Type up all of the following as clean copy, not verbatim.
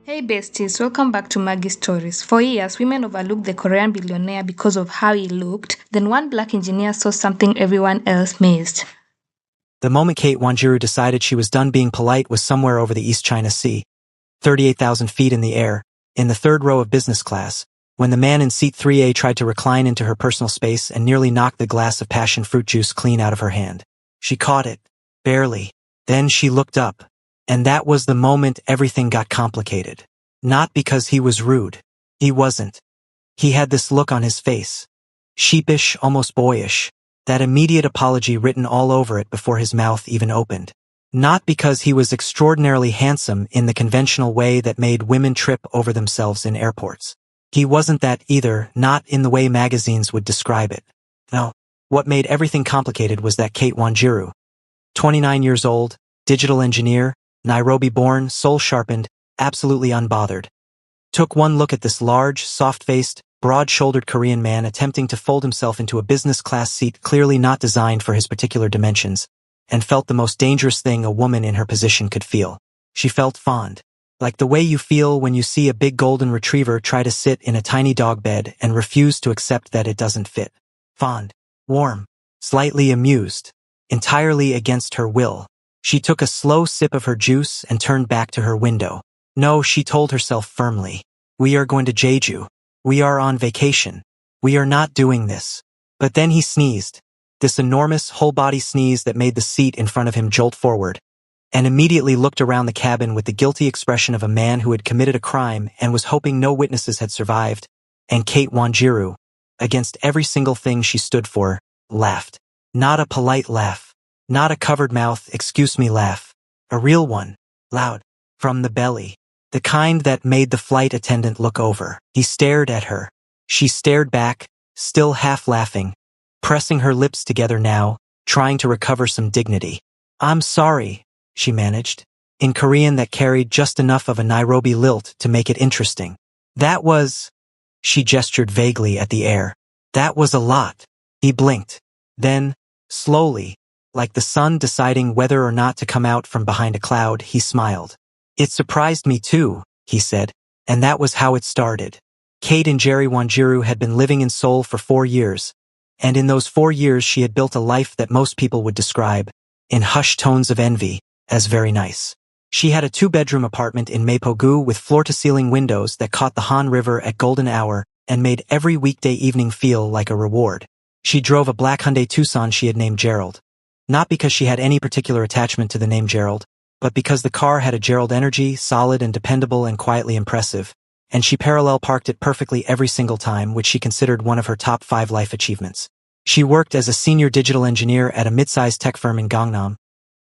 Hey besties, welcome back to Maggie's Stories. For years, women overlooked the Korean billionaire because of how he looked. Then one black engineer saw something everyone else missed. The moment Kate Wanjiru decided she was done being polite was somewhere over the East China Sea, 38,000 feet in the air, in the third row of business class, when the man in seat 3A tried to recline into her personal space and nearly knocked the glass of passion fruit juice clean out of her hand. She caught it, barely. Then she looked up. And that was the moment everything got complicated. Not because he was rude. He wasn't. He had this look on his face. Sheepish, almost boyish. That immediate apology written all over it before his mouth even opened. Not because he was extraordinarily handsome in the conventional way that made women trip over themselves in airports. He wasn't that either, not in the way magazines would describe it. No. What made everything complicated was that Kate Wanjiru, 29 years old, digital engineer, Nairobi-born, soul-sharpened, absolutely unbothered, took one look at this large, soft-faced, broad-shouldered Korean man attempting to fold himself into a business-class seat clearly not designed for his particular dimensions, and felt the most dangerous thing a woman in her position could feel. She felt fond. Like the way you feel when you see a big golden retriever try to sit in a tiny dog bed and refuse to accept that it doesn't fit. Fond. Warm. Slightly amused. Entirely against her will. She took a slow sip of her juice and turned back to her window. No, she told herself firmly. We are going to Jeju. We are on vacation. We are not doing this. But then he sneezed. This enormous, whole-body sneeze that made the seat in front of him jolt forward, and immediately looked around the cabin with the guilty expression of a man who had committed a crime and was hoping no witnesses had survived, and Kate Wanjiru, against every single thing she stood for, laughed. Not a polite laugh. Not a covered mouth, excuse me laugh. A real one. Loud. From the belly. The kind that made the flight attendant look over. He stared at her. She stared back, still half laughing, pressing her lips together now, trying to recover some dignity. I'm sorry, she managed, in Korean that carried just enough of a Nairobi lilt to make it interesting. That was... She gestured vaguely at the air. That was a lot. He blinked. Then, slowly, like the sun deciding whether or not to come out from behind a cloud, he smiled. It surprised me too, he said, and that was how it started. Kate and Jerry Wanjiru had been living in Seoul for 4 years, and in those 4 years she had built a life that most people would describe, in hushed tones of envy, as very nice. She had a 2-bedroom apartment in Mapogu with floor-to-ceiling windows that caught the Han River at golden hour and made every weekday evening feel like a reward. She drove a black Hyundai Tucson she had named Gerald. Not because she had any particular attachment to the name Gerald, but because the car had a Gerald energy, solid and dependable and quietly impressive, and she parallel parked it perfectly every single time, which she considered one of her top 5 life achievements. She worked as a senior digital engineer at a mid-sized tech firm in Gangnam,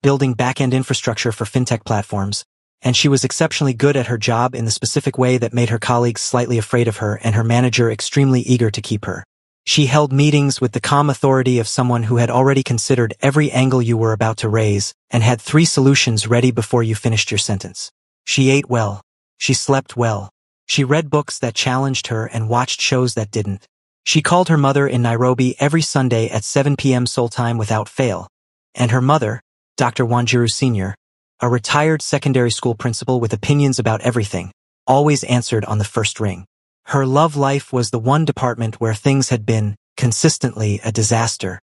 building back-end infrastructure for fintech platforms, and she was exceptionally good at her job in the specific way that made her colleagues slightly afraid of her and her manager extremely eager to keep her. She held meetings with the calm authority of someone who had already considered every angle you were about to raise and had 3 solutions ready before you finished your sentence. She ate well. She slept well. She read books that challenged her and watched shows that didn't. She called her mother in Nairobi every Sunday at 7 p.m. Seoul time without fail. And her mother, Dr. Wanjiru Sr., a retired secondary school principal with opinions about everything, always answered on the first ring. Her love life was the one department where things had been, consistently, a disaster.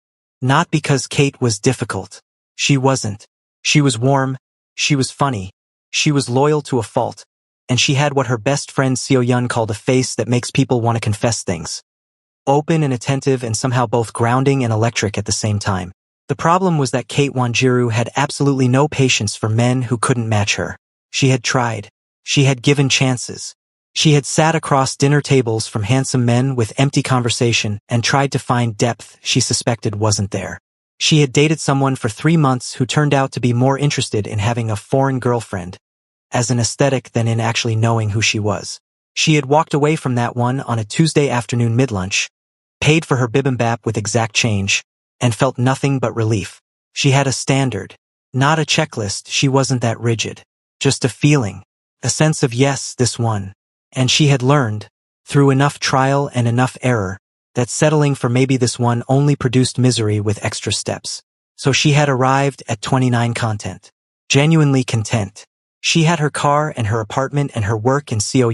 Not because Kate was difficult. She wasn't. She was warm. She was funny. She was loyal to a fault. And she had what her best friend Seo Yun called a face that makes people want to confess things. Open and attentive and somehow both grounding and electric at the same time. The problem was that Kate Wanjiru had absolutely no patience for men who couldn't match her. She had tried. She had given chances. She had sat across dinner tables from handsome men with empty conversation and tried to find depth she suspected wasn't there. She had dated someone for 3 months who turned out to be more interested in having a foreign girlfriend as an aesthetic than in actually knowing who she was. She had walked away from that one on a Tuesday afternoon mid-lunch, paid for her bibimbap with exact change, and felt nothing but relief. She had a standard, not a checklist. She wasn't that rigid. Just a feeling, a sense of yes, this one. And she had learned, through enough trial and enough error, that settling for maybe this one only produced misery with extra steps. So she had arrived at 29 content. Genuinely content. She had her car and her apartment and her work in Seoul,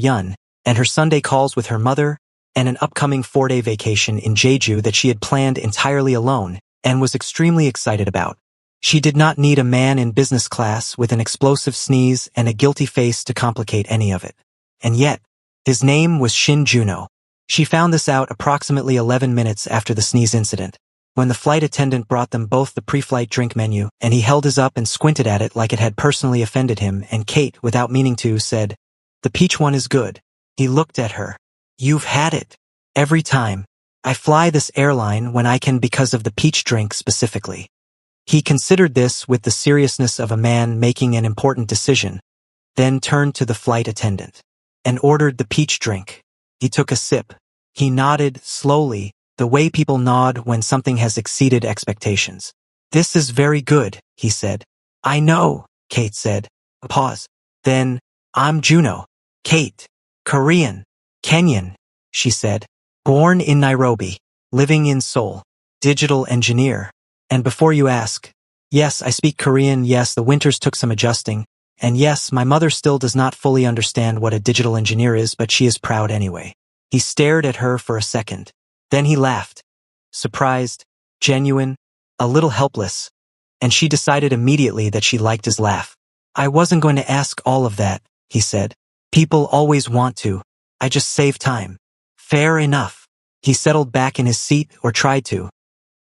and her Sunday calls with her mother, and an upcoming 4-day vacation in Jeju that she had planned entirely alone and was extremely excited about. She did not need a man in business class with an explosive sneeze and a guilty face to complicate any of it. And yet, his name was Shin Juno. She found this out approximately 11 minutes after the sneeze incident, when the flight attendant brought them both the pre-flight drink menu, and he held his up and squinted at it like it had personally offended him, and Kate, without meaning to, said, "The peach one is good." He looked at her. "You've had it. Every time. I fly this airline when I can because of the peach drink specifically." He considered this with the seriousness of a man making an important decision, then turned to the flight attendant and ordered the peach drink. He took a sip. He nodded slowly, the way people nod when something has exceeded expectations. "This is very good," he said. "I know," Kate said. A pause. Then, "I'm Juno. Kate. Korean. Kenyan," she said. "Born in Nairobi. Living in Seoul. Digital engineer. And before you ask, yes, I speak Korean, yes, the winters took some adjusting, and yes, my mother still does not fully understand what a digital engineer is, but she is proud anyway." He stared at her for a second. Then he laughed. Surprised, genuine, a little helpless, and she decided immediately that she liked his laugh. "I wasn't going to ask all of that," he said. "People always want to. I just save time." "Fair enough." He settled back in his seat, or tried to.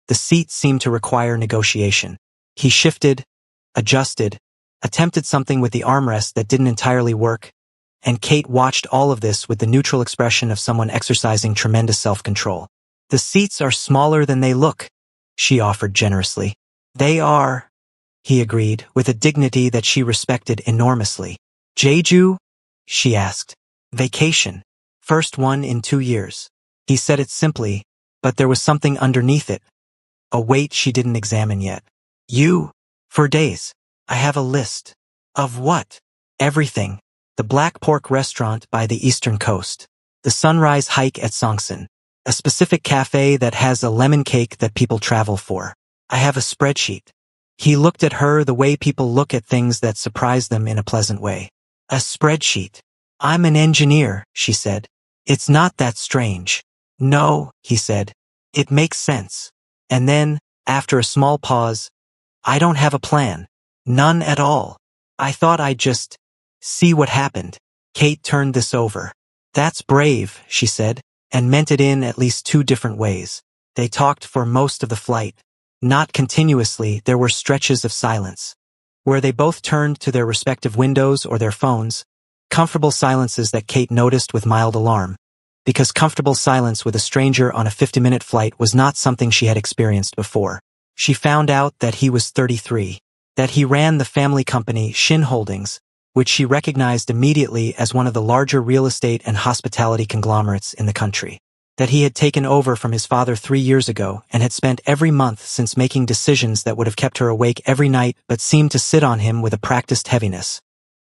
The seat seemed to require negotiation. He shifted, adjusted, attempted something with the armrest that didn't entirely work, and Kate watched all of this with the neutral expression of someone exercising tremendous self-control. "The seats are smaller than they look," she offered generously. "They are," he agreed, with a dignity that she respected enormously. "Jeju?" she asked. "Vacation. First one in 2 years." He said it simply, but there was something underneath it. A weight she didn't examine yet. "You? For days. I have a list." "Of what?" "Everything. The Black Pork restaurant by the eastern coast. The sunrise hike at Songsan. A specific cafe that has a lemon cake that people travel for. I have a spreadsheet." He looked at her the way people look at things that surprise them in a pleasant way. "A spreadsheet. I'm an engineer," she said. "It's not that strange." "No," he said. "It makes sense." And then, after a small pause, "I don't have a plan. None at all. I thought I'd just see what happened." Kate turned this over. "That's brave," she said, and meant it in at least 2 different ways. They talked for most of the flight. Not continuously, there were stretches of silence, where they both turned to their respective windows or their phones, comfortable silences that Kate noticed with mild alarm, because comfortable silence with a stranger on a 50-minute flight was not something she had experienced before. She found out that he was 33, that he ran the family company Shin Holdings, which she recognized immediately as one of the larger real estate and hospitality conglomerates in the country, that he had taken over from his father 3 years ago and had spent every month since making decisions that would have kept her awake every night but seemed to sit on him with a practiced heaviness,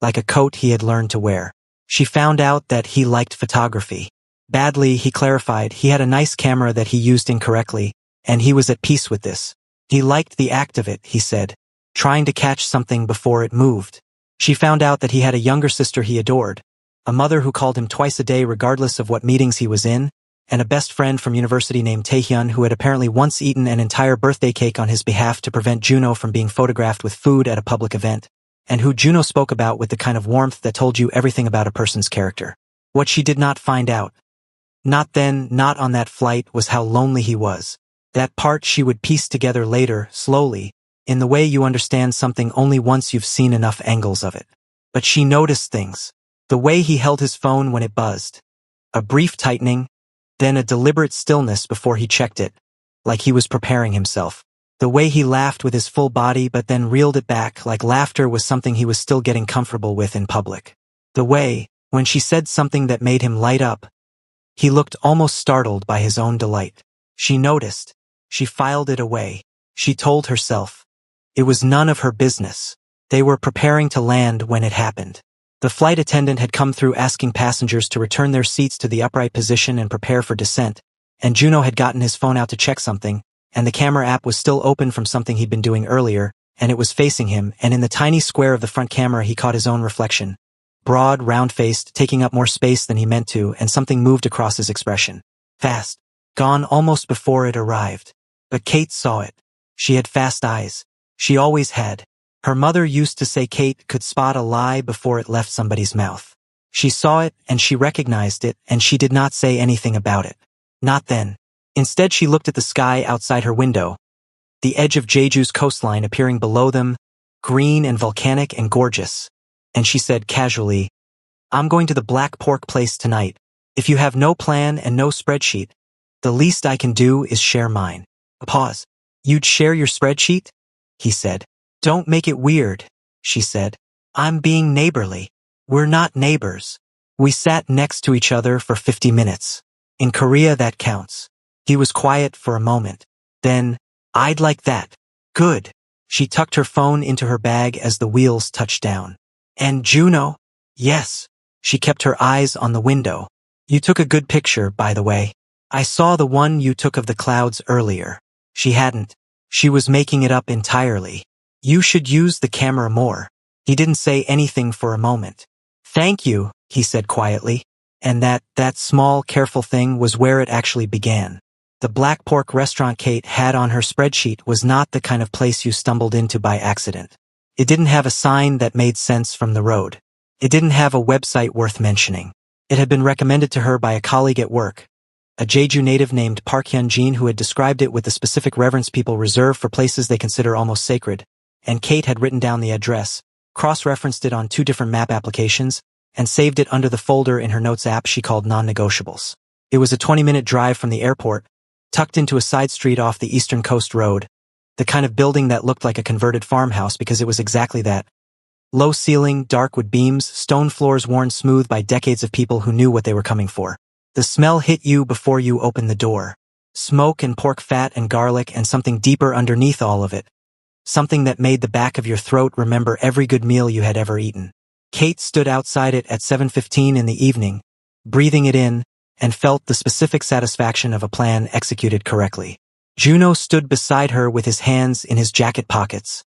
like a coat he had learned to wear. She found out that he liked photography. Badly, he clarified, he had a nice camera that he used incorrectly, and he was at peace with this. He liked the act of it, he said, trying to catch something before it moved. She found out that he had a younger sister he adored, a mother who called him twice a day regardless of what meetings he was in, and a best friend from university named Taehyun who had apparently once eaten an entire birthday cake on his behalf to prevent Juno from being photographed with food at a public event, and who Juno spoke about with the kind of warmth that told you everything about a person's character. What she did not find out, not then, not on that flight, was how lonely he was. That part she would piece together later, slowly, in the way you understand something only once you've seen enough angles of it. But she noticed things. The way he held his phone when it buzzed. A brief tightening, then a deliberate stillness before he checked it, like he was preparing himself. The way he laughed with his full body but then reeled it back like laughter was something he was still getting comfortable with in public. The way, when she said something that made him light up, he looked almost startled by his own delight. She noticed. She filed it away. She told herself. It was none of her business. They were preparing to land when it happened. The flight attendant had come through asking passengers to return their seats to the upright position and prepare for descent, and Juno had gotten his phone out to check something, and the camera app was still open from something he'd been doing earlier, and it was facing him, and in the tiny square of the front camera he caught his own reflection. Broad, round-faced, taking up more space than he meant to, and something moved across his expression. Fast. Gone almost before it arrived. But Kate saw it. She had fast eyes. She always had. Her mother used to say Kate could spot a lie before it left somebody's mouth. She saw it, and she recognized it, and she did not say anything about it. Not then. Instead, she looked at the sky outside her window, the edge of Jeju's coastline appearing below them, green and volcanic and gorgeous. And she said casually, "I'm going to the black pork place tonight. If you have no plan and no spreadsheet, the least I can do is share mine." A pause. "You'd share your spreadsheet?" he said. "Don't make it weird," she said. "I'm being neighborly. We're not neighbors. We sat next to each other for 50 minutes. In Korea that counts." He was quiet for a moment. Then, "I'd like that." "Good." She tucked her phone into her bag as the wheels touched down. "And Juno?" "Yes." She kept her eyes on the window. "You took a good picture, by the way. I saw the one you took of the clouds earlier." She hadn't. She was making it up entirely. "You should use the camera more." He didn't say anything for a moment. "Thank you," he said quietly. And that small, careful thing was where it actually began. The black pork restaurant Kate had on her spreadsheet was not the kind of place you stumbled into by accident. It didn't have a sign that made sense from the road. It didn't have a website worth mentioning. It had been recommended to her by a colleague at work, a Jeju native named Park Hyun-jin, who had described it with the specific reverence people reserve for places they consider almost sacred, and Kate had written down the address, cross-referenced it on 2 different map applications, and saved it under the folder in her notes app she called non-negotiables. It was a 20-minute drive from the airport, tucked into a side street off the Eastern Coast Road, the kind of building that looked like a converted farmhouse because it was exactly that. Low ceiling, dark wood beams, stone floors worn smooth by decades of people who knew what they were coming for. The smell hit you before you opened the door. Smoke and pork fat and garlic and something deeper underneath all of it. Something that made the back of your throat remember every good meal you had ever eaten. Kate stood outside it at 7:15 in the evening, breathing it in, and felt the specific satisfaction of a plan executed correctly. Juno stood beside her with his hands in his jacket pockets,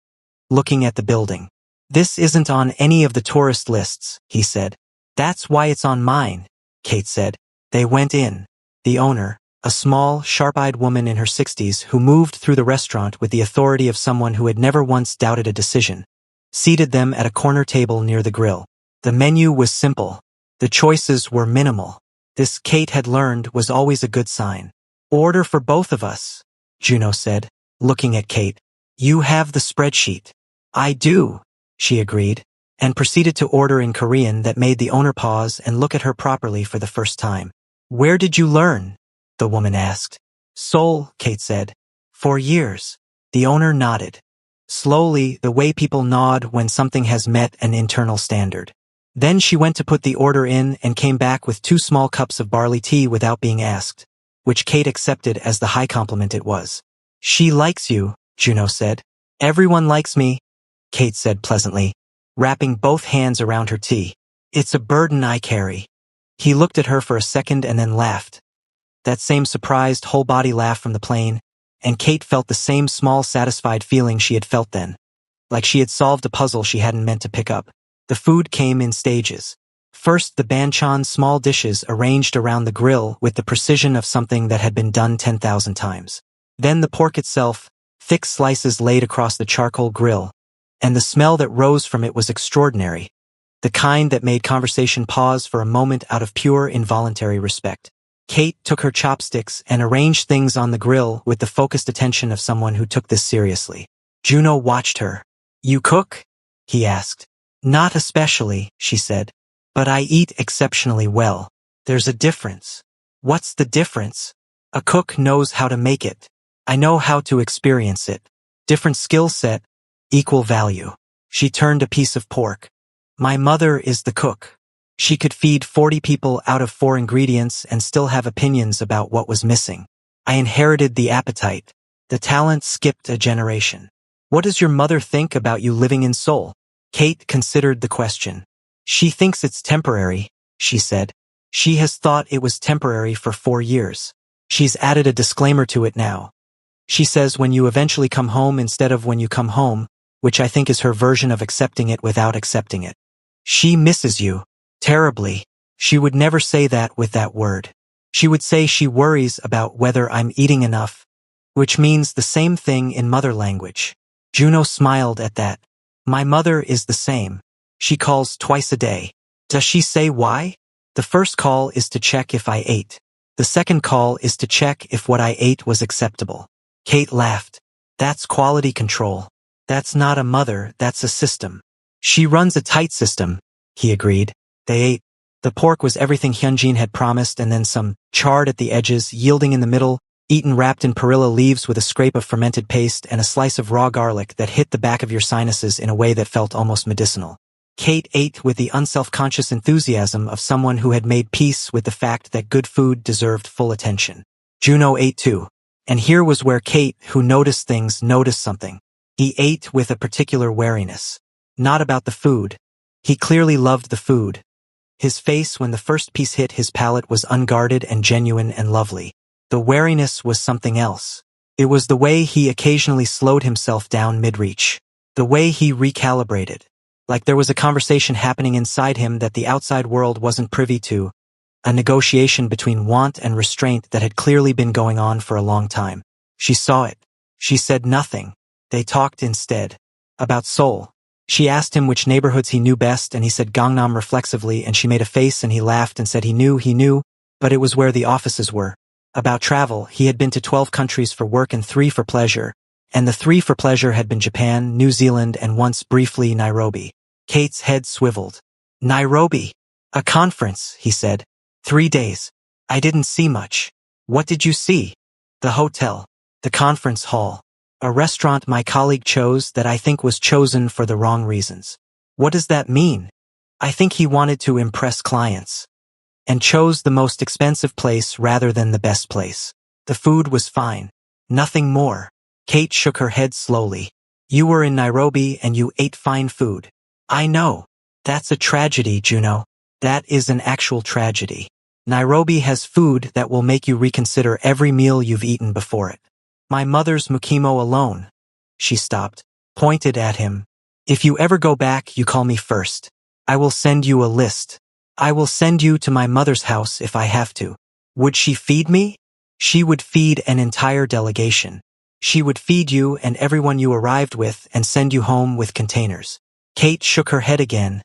looking at the building. "This isn't on any of the tourist lists," he said. "That's why it's on mine," Kate said. They went in. The owner, a small, sharp-eyed woman in her 60s who moved through the restaurant with the authority of someone who had never once doubted a decision, seated them at a corner table near the grill. The menu was simple. The choices were minimal. This, Kate had learned, was always a good sign. "Order for both of us," Juno said, looking at Kate. "You have the spreadsheet." "I do," she agreed, and proceeded to order in Korean that made the owner pause and look at her properly for the first time. "Where did you learn?" the woman asked. "Seoul," Kate said. "For years." The owner nodded. Slowly, the way people nod when something has met an internal standard. Then she went to put the order in and came back with 2 small cups of barley tea without being asked, which Kate accepted as the high compliment it was. "She likes you," Juno said. "Everyone likes me," Kate said pleasantly, wrapping both hands around her tea. "It's a burden I carry." He looked at her for a second and then laughed. That same surprised, whole-body laugh from the plane, and Kate felt the same small, satisfied feeling she had felt then, like she had solved a puzzle she hadn't meant to pick up. The food came in stages. First, the banchan, small dishes arranged around the grill with the precision of something that had been done 10,000 times. Then the pork itself, thick slices laid across the charcoal grill, and the smell that rose from it was extraordinary, the kind that made conversation pause for a moment out of pure involuntary respect. Kate took her chopsticks and arranged things on the grill with the focused attention of someone who took this seriously. Juno watched her. "You cook?" he asked. "Not especially," she said, "but I eat exceptionally well." "There's a difference." "What's the difference?" "A cook knows how to make it. I know how to experience it. Different skill set, equal value." She turned a piece of pork. "My mother is the cook. She could feed 40 people out of 4 ingredients and still have opinions about what was missing. I inherited the appetite. The talent skipped a generation." "What does your mother think about you living in Seoul?" Kate considered the question. "She thinks it's temporary," she said. "She has thought it was temporary for 4 years. She's added a disclaimer to it now. She says when you eventually come home instead of when you come home, which I think is her version of accepting it without accepting it. She misses you. Terribly. She would never say that with that word. She would say she worries about whether I'm eating enough, which means the same thing in mother language. Juno smiled at that. My mother is the same. She calls twice a day. Does she say why? The first call is to check if I ate. The second call is to check if what I ate was acceptable. Kate laughed. That's quality control. That's not a mother, that's a system. She runs a tight system, he agreed. They ate. The pork was everything Hyunjin had promised and then some, charred at the edges, yielding in the middle, eaten wrapped in perilla leaves with a scrape of fermented paste and a slice of raw garlic that hit the back of your sinuses in a way that felt almost medicinal. Kate ate with the unself-conscious enthusiasm of someone who had made peace with the fact that good food deserved full attention. Juno ate too. And here was where Kate, who noticed things, noticed something. He ate with a particular wariness. Not about the food. He clearly loved the food. His face when the first piece hit his palate was unguarded and genuine and lovely. The wariness was something else. It was the way he occasionally slowed himself down mid-reach. The way he recalibrated. Like there was a conversation happening inside him that the outside world wasn't privy to. A negotiation between want and restraint that had clearly been going on for a long time. She saw it. She said nothing. They talked instead. About Seoul. She asked him which neighborhoods he knew best and he said Gangnam reflexively and she made a face and he laughed and said he knew, but it was where the offices were. About travel, he had been to 12 countries for work and 3 for pleasure, and the 3 for pleasure had been Japan, New Zealand and once briefly Nairobi. Kate's head swiveled. Nairobi. A conference, he said. 3 days. I didn't see much. What did you see? The hotel. The conference hall. A restaurant my colleague chose that I think was chosen for the wrong reasons. What does that mean? I think he wanted to impress clients. And chose the most expensive place rather than the best place. The food was fine. Nothing more. Kate shook her head slowly. You were in Nairobi and you ate fine food. I know. That's a tragedy, Juno. That is an actual tragedy. Nairobi has food that will make you reconsider every meal you've eaten before it. My mother's mukimo alone. She stopped, pointed at him. If you ever go back, you call me first. I will send you a list. I will send you to my mother's house if I have to. Would she feed me? She would feed an entire delegation. She would feed you and everyone you arrived with and send you home with containers. Kate shook her head again,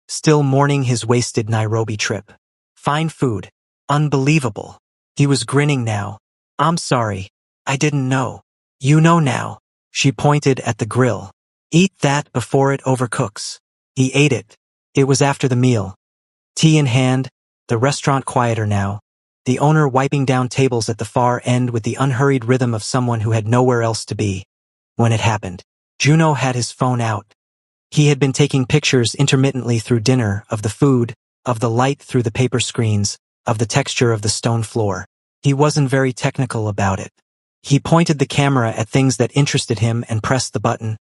still mourning his wasted Nairobi trip. Fine food. Unbelievable. He was grinning now. I'm sorry. I didn't know. You know now. She pointed at the grill. Eat that before it overcooks. He ate it. It was after the meal. Tea in hand, the restaurant quieter now. The owner wiping down tables at the far end with the unhurried rhythm of someone who had nowhere else to be. When it happened, Juno had his phone out. He had been taking pictures intermittently through dinner of the food, of the light through the paper screens, of the texture of the stone floor. He wasn't very technical about it. He pointed the camera at things that interested him and pressed the button,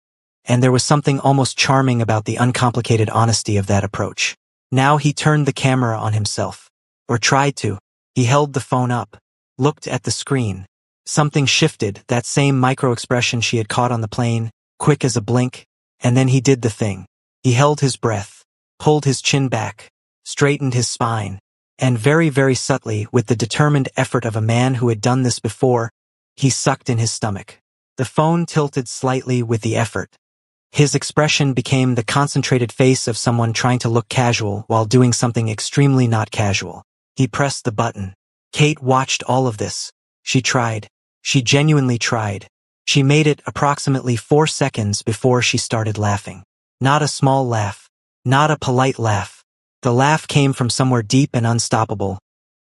and there was something almost charming about the uncomplicated honesty of that approach. Now he turned the camera on himself. Or tried to. He held the phone up, looked at the screen. Something shifted, that same micro-expression she had caught on the plane, quick as a blink, and then he did the thing. He held his breath, pulled his chin back, straightened his spine, and very, very subtly, with the determined effort of a man who had done this before, he sucked in his stomach. The phone tilted slightly with the effort. His expression became the concentrated face of someone trying to look casual while doing something extremely not casual. He pressed the button. Kate watched all of this. She tried. She genuinely tried. She made it approximately 4 seconds before she started laughing. Not a small laugh. Not a polite laugh. The laugh came from somewhere deep and unstoppable.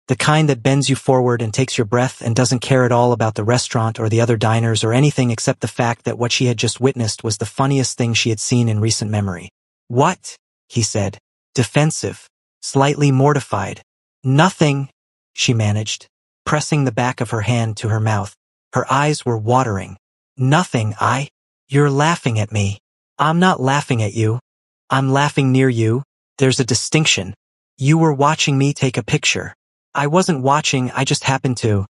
The kind that bends you forward and takes your breath and doesn't care at all about the restaurant or the other diners or anything except the fact that what she had just witnessed was the funniest thing she had seen in recent memory. What? He said. Defensive. Slightly mortified. Nothing, she managed, pressing the back of her hand to her mouth. Her eyes were watering. Nothing, You're laughing at me. I'm not laughing at you. I'm laughing near you. There's a distinction. You were watching me take a picture. I wasn't watching, I just happened to.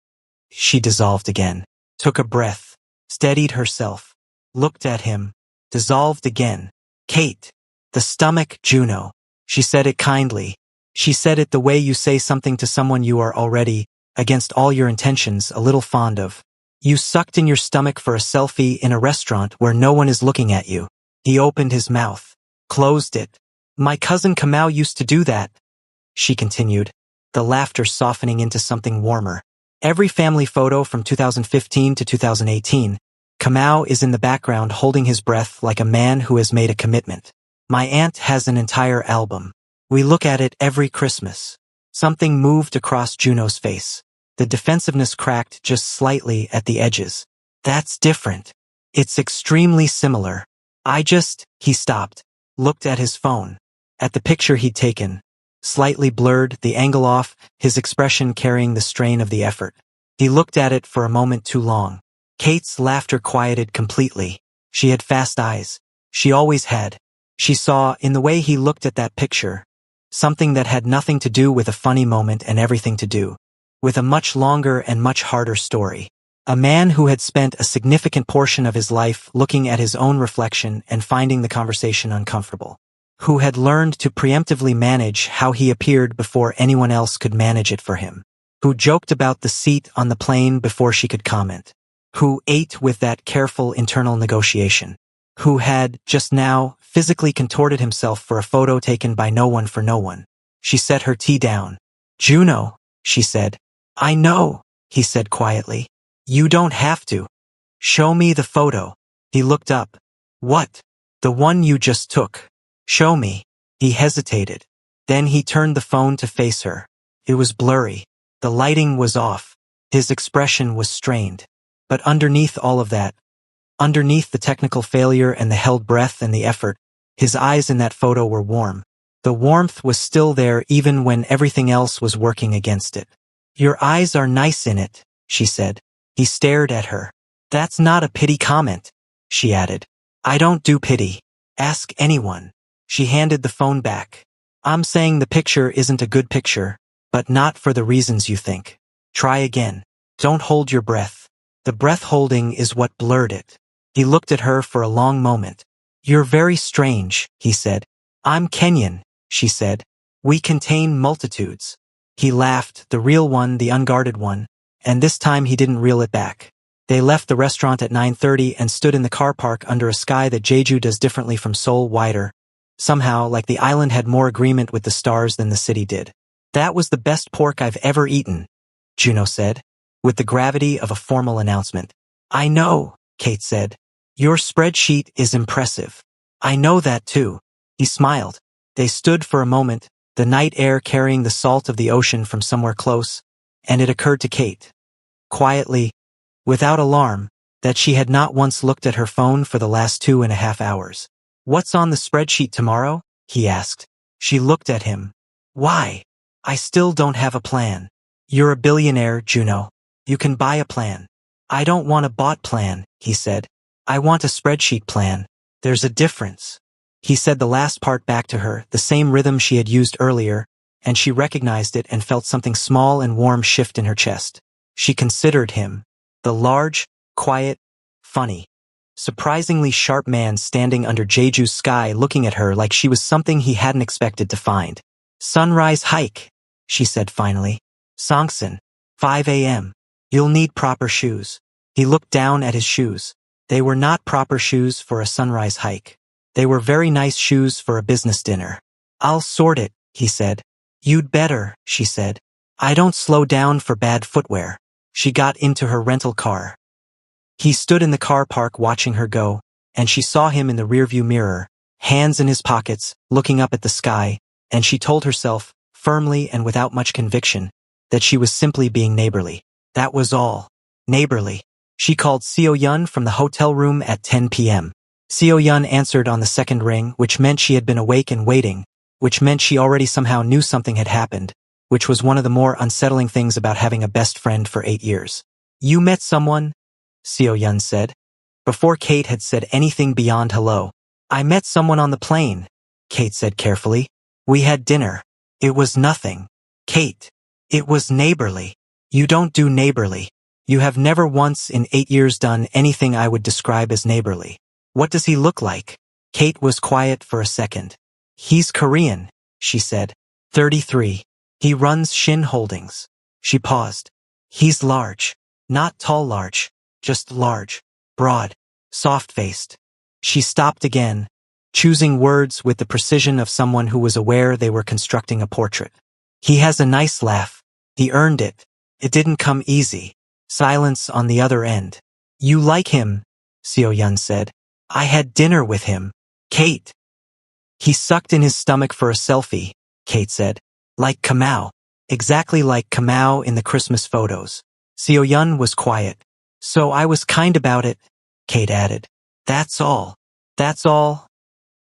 She dissolved again, took a breath, steadied herself, looked at him. dissolved again. Kate. The stomach, Juno. She said it kindly. She said it the way you say something to someone you are already, against all your intentions, a little fond of. You sucked in your stomach for a selfie in a restaurant where no one is looking at you. He opened his mouth, closed it. My cousin Kamau used to do that, she continued, the laughter softening into something warmer. Every family photo from 2015 to 2018, Kamau is in the background holding his breath like a man who has made a commitment. My aunt has an entire album. We look at it every Christmas. Something moved across Juno's face. The defensiveness cracked just slightly at the edges. That's different. It's extremely similar. He stopped, looked at his phone, at the picture he'd taken. Slightly blurred, the angle off, his expression carrying the strain of the effort. He looked at it for a moment too long. Kate's laughter quieted completely. She had fast eyes. She always had. She saw, in the way he looked at that picture, something that had nothing to do with a funny moment and everything to do with a much longer and much harder story. A man who had spent a significant portion of his life looking at his own reflection and finding the conversation uncomfortable. Who had learned to preemptively manage how he appeared before anyone else could manage it for him. Who joked about the seat on the plane before she could comment. Who ate with that careful internal negotiation. Who had, just now, physically contorted himself for a photo taken by no one for no one. She set her tea down. Juno, she said. I know, he said quietly. You don't have to. Show me the photo. He looked up. What? The one you just took. Show me. He hesitated. Then he turned the phone to face her. It was blurry. The lighting was off. His expression was strained. But underneath all of that, underneath the technical failure and the held breath and the effort, his eyes in that photo were warm. The warmth was still there even when everything else was working against it. Your eyes are nice in it, she said. He stared at her. That's not a pity comment, she added. I don't do pity. Ask anyone. She handed the phone back. I'm saying the picture isn't a good picture, but not for the reasons you think. Try again. Don't hold your breath. The breath holding is what blurred it. He looked at her for a long moment. You're very strange, he said. I'm Kenyan, she said. We contain multitudes. He laughed, the real one, the unguarded one, and this time he didn't reel it back. They left the restaurant at 9:30 and stood in the car park under a sky that Jeju does differently from Seoul, wider. Somehow, like the island had more agreement with the stars than the city did. That was the best pork I've ever eaten, Juno said, with the gravity of a formal announcement. I know, Kate said. Your spreadsheet is impressive. I know that too. He smiled. They stood for a moment, the night air carrying the salt of the ocean from somewhere close, and it occurred to Kate, quietly, without alarm, that she had not once looked at her phone for the last 2.5 hours. What's on the spreadsheet tomorrow? He asked. She looked at him. Why? I still don't have a plan. You're a billionaire, Juno. You can buy a plan. I don't want a bought plan, he said. I want a spreadsheet plan. There's a difference. He said the last part back to her, the same rhythm she had used earlier, and she recognized it and felt something small and warm shift in her chest. She considered him, the large, quiet, funny, surprisingly sharp man standing under Jeju's sky looking at her like she was something he hadn't expected to find. Sunrise hike, she said finally. Songsan, 5 a.m. You'll need proper shoes. He looked down at his shoes. They were not proper shoes for a sunrise hike. They were very nice shoes for a business dinner. I'll sort it, he said. You'd better, she said. I don't slow down for bad footwear. She got into her rental car. He stood in the car park watching her go, and she saw him in the rearview mirror, hands in his pockets, looking up at the sky, and she told herself, firmly and without much conviction, that she was simply being neighborly. That was all. Neighborly. She called Seo Yun from the hotel room at 10 p.m. Seo Yun answered on the second ring, which meant she had been awake and waiting, which meant she already somehow knew something had happened, which was one of the more unsettling things about having a best friend for 8 years. You met someone? Seo Yun said. Before Kate had said anything beyond hello. I met someone on the plane, Kate said carefully. We had dinner. It was nothing. Kate. It was neighborly. You don't do neighborly. You have never once in 8 years done anything I would describe as neighborly. What does he look like? Kate was quiet for a second. He's Korean, she said. 33. He runs Shin Holdings. She paused. He's large. Not tall large, just large, broad, soft-faced. She stopped again, choosing words with the precision of someone who was aware they were constructing a portrait. He has a nice laugh. He earned it. It didn't come easy. Silence on the other end. You like him, Seo-yun said. I had dinner with him. Kate. He sucked in his stomach for a selfie, Kate said. Like Kamau. Exactly like Kamau in the Christmas photos. Seo-yun was quiet. So I was kind about it, Kate added. That's all. That's all,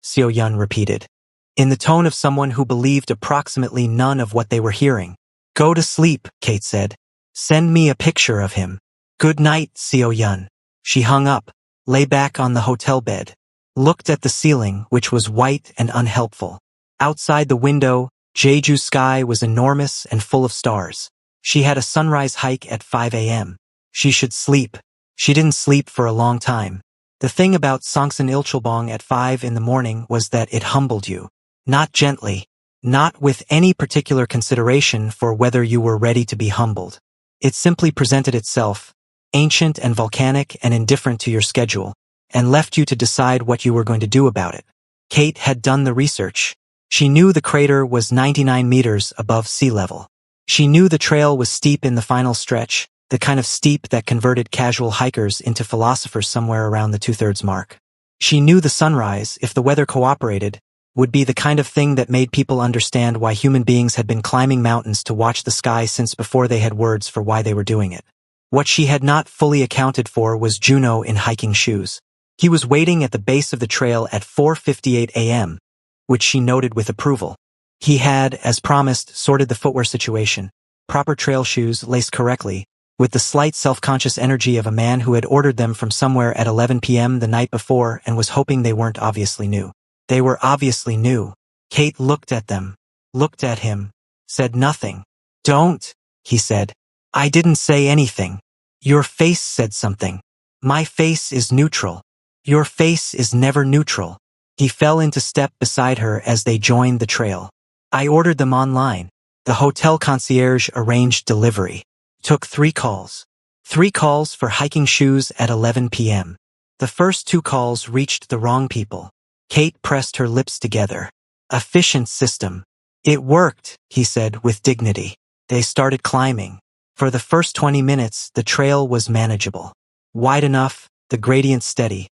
Seo-yun repeated, in the tone of someone who believed approximately none of what they were hearing. Go to sleep, Kate said. Send me a picture of him. Good night, Seo-yun. She hung up, lay back on the hotel bed, looked at the ceiling, which was white and unhelpful. Outside the window, Jeju's sky was enormous and full of stars. She had a sunrise hike at 5 a.m. She should sleep. She didn't sleep for a long time. The thing about Songsan Ilchulbong at 5 in the morning was that it humbled you. Not gently. Not with any particular consideration for whether you were ready to be humbled. It simply presented itself, ancient and volcanic and indifferent to your schedule, and left you to decide what you were going to do about it. Kate had done the research. She knew the crater was 99 meters above sea level. She knew the trail was steep in the final stretch, the kind of steep that converted casual hikers into philosophers somewhere around the 2/3 mark. She knew the sunrise, if the weather cooperated, would be the kind of thing that made people understand why human beings had been climbing mountains to watch the sky since before they had words for why they were doing it. What she had not fully accounted for was Juno in hiking shoes. He was waiting at the base of the trail at 4:58 a.m., which she noted with approval. He had, as promised, sorted the footwear situation, proper trail shoes laced correctly, with the slight self-conscious energy of a man who had ordered them from somewhere at 11 p.m. the night before and was hoping they weren't obviously new. They were obviously new. Kate looked at them, looked at him, said nothing. Don't, he said. I didn't say anything. Your face said something. My face is neutral. Your face is never neutral. He fell into step beside her as they joined the trail. I ordered them online. The hotel concierge arranged delivery. Took 3 calls. 3 calls for hiking shoes at 11 p.m. The first 2 calls reached the wrong people. Kate pressed her lips together. Efficient system. It worked, he said with dignity. They started climbing. For the first 20 minutes, the trail was manageable. Wide enough, the gradient steady.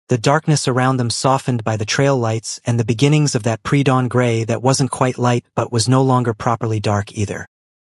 The darkness around them softened by the trail lights and the beginnings of that pre-dawn gray that wasn't quite light but was no longer properly dark either.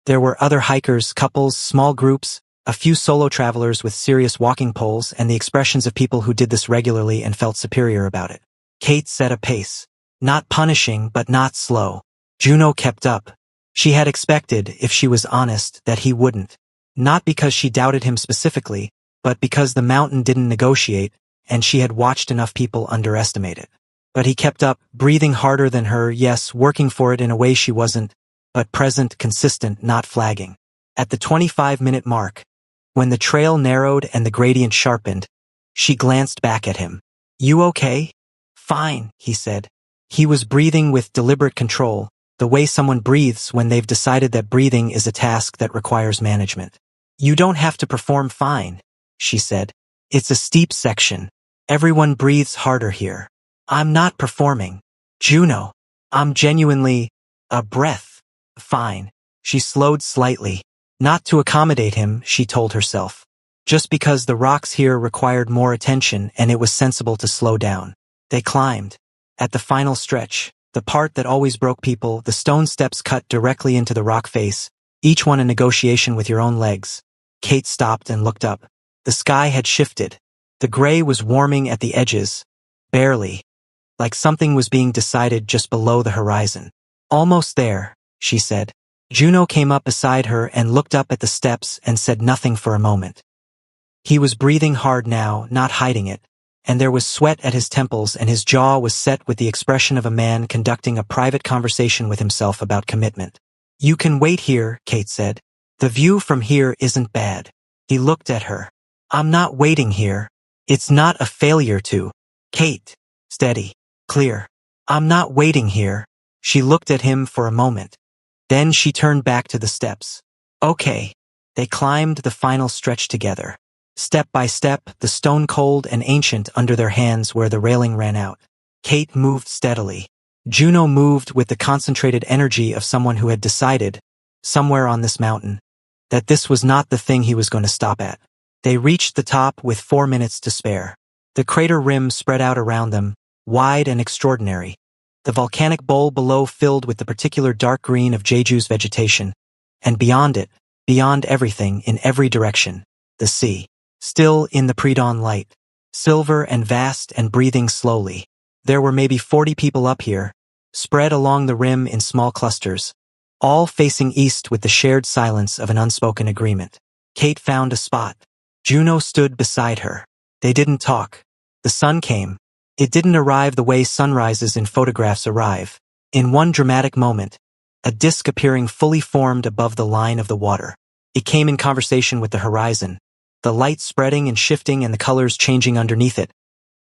There were other hikers, couples, small groups, a few solo travelers with serious walking poles, and the expressions of people who did this regularly and felt superior about it. Kate set a pace. Not punishing, but not slow. Juno kept up. She had expected, if she was honest, that he wouldn't. Not because she doubted him specifically, but because the mountain didn't negotiate, and she had watched enough people underestimate it. But he kept up, breathing harder than her, yes, working for it in a way she wasn't, but present, consistent, not flagging. At the 25-minute mark, when the trail narrowed and the gradient sharpened, she glanced back at him. You okay? Fine, he said. He was breathing with deliberate control, the way someone breathes when they've decided that breathing is a task that requires management. You don't have to perform fine, she said. It's a steep section. Everyone breathes harder here. I'm not performing. Juno. I'm genuinely a breath. Fine. She slowed slightly. Not to accommodate him, she told herself. Just because the rocks here required more attention and it was sensible to slow down. They climbed. At the final stretch, the part that always broke people, the stone steps cut directly into the rock face, each one a negotiation with your own legs. Kate stopped and looked up. The sky had shifted. The gray was warming at the edges, barely, like something was being decided just below the horizon. Almost there, she said. Juno came up beside her and looked up at the steps and said nothing for a moment. He was breathing hard now, not hiding it, and there was sweat at his temples and his jaw was set with the expression of a man conducting a private conversation with himself about commitment. You can wait here, Kate said. The view from here isn't bad. He looked at her. I'm not waiting here. It's not a failure to. Kate. Steady. Clear. I'm not waiting here. She looked at him for a moment. Then she turned back to the steps. Okay. They climbed the final stretch together. Step by step, the stone cold and ancient under their hands where the railing ran out. Kate moved steadily. Juno moved with the concentrated energy of someone who had decided, somewhere on this mountain, that this was not the thing he was going to stop at. They reached the top with 4 minutes to spare. The crater rim spread out around them, wide and extraordinary. The volcanic bowl below filled with the particular dark green of Jeju's vegetation, and beyond it, beyond everything, in every direction, the sea. Still in the pre-dawn light, silver and vast and breathing slowly. There were maybe 40 people up here, spread along the rim in small clusters, all facing east with the shared silence of an unspoken agreement. Kate found a spot. Juno stood beside her. They didn't talk. The sun came. It didn't arrive the way sunrises in photographs arrive. In one dramatic moment, a disk appearing fully formed above the line of the water. It came in conversation with the horizon, the light spreading and shifting and the colors changing underneath it.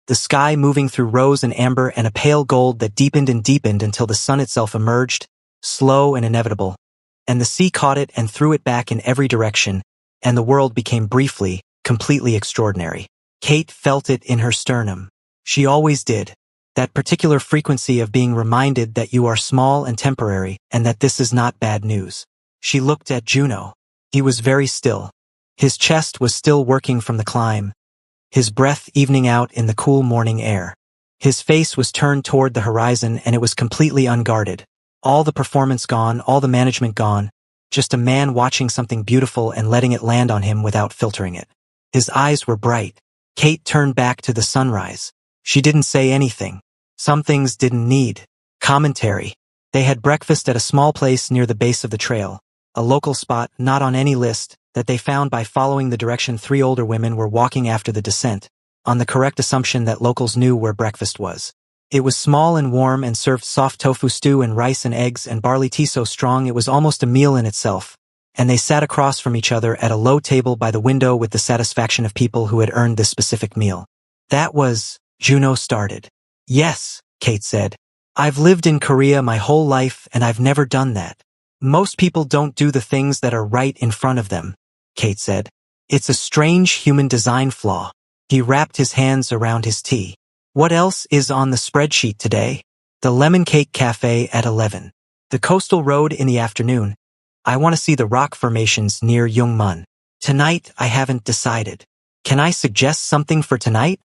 The sky moving through rose and amber and a pale gold that deepened and deepened until the sun itself emerged, slow and inevitable. And the sea caught it and threw it back in every direction, and the world became briefly, completely extraordinary. Kate felt it in her sternum. She always did. That particular frequency of being reminded that you are small and temporary and that this is not bad news. She looked at Juno. He was very still. His chest was still working from the climb, his breath evening out in the cool morning air. His face was turned toward the horizon and it was completely unguarded. All the performance gone, all the management gone, just a man watching something beautiful and letting it land on him without filtering it. His eyes were bright. Kate turned back to the sunrise. She didn't say anything. Some things didn't need commentary. They had breakfast at a small place near the base of the trail, a local spot not on any list, that they found by following the direction 3 older women were walking after the descent, on the correct assumption that locals knew where breakfast was. It was small and warm and served soft tofu stew and rice and eggs and barley tea so strong it was almost a meal in itself, and they sat across from each other at a low table by the window with the satisfaction of people who had earned this specific meal. That was, Juno started. Yes, Kate said. I've lived in Korea my whole life and I've never done that. Most people don't do the things that are right in front of them, Kate said. It's a strange human design flaw. He wrapped his hands around his tea. What else is on the spreadsheet today? The Lemon Cake Cafe at 11. The coastal road in the afternoon. I want to see the rock formations near Yongmun. Tonight I haven't decided. Can I suggest something for tonight?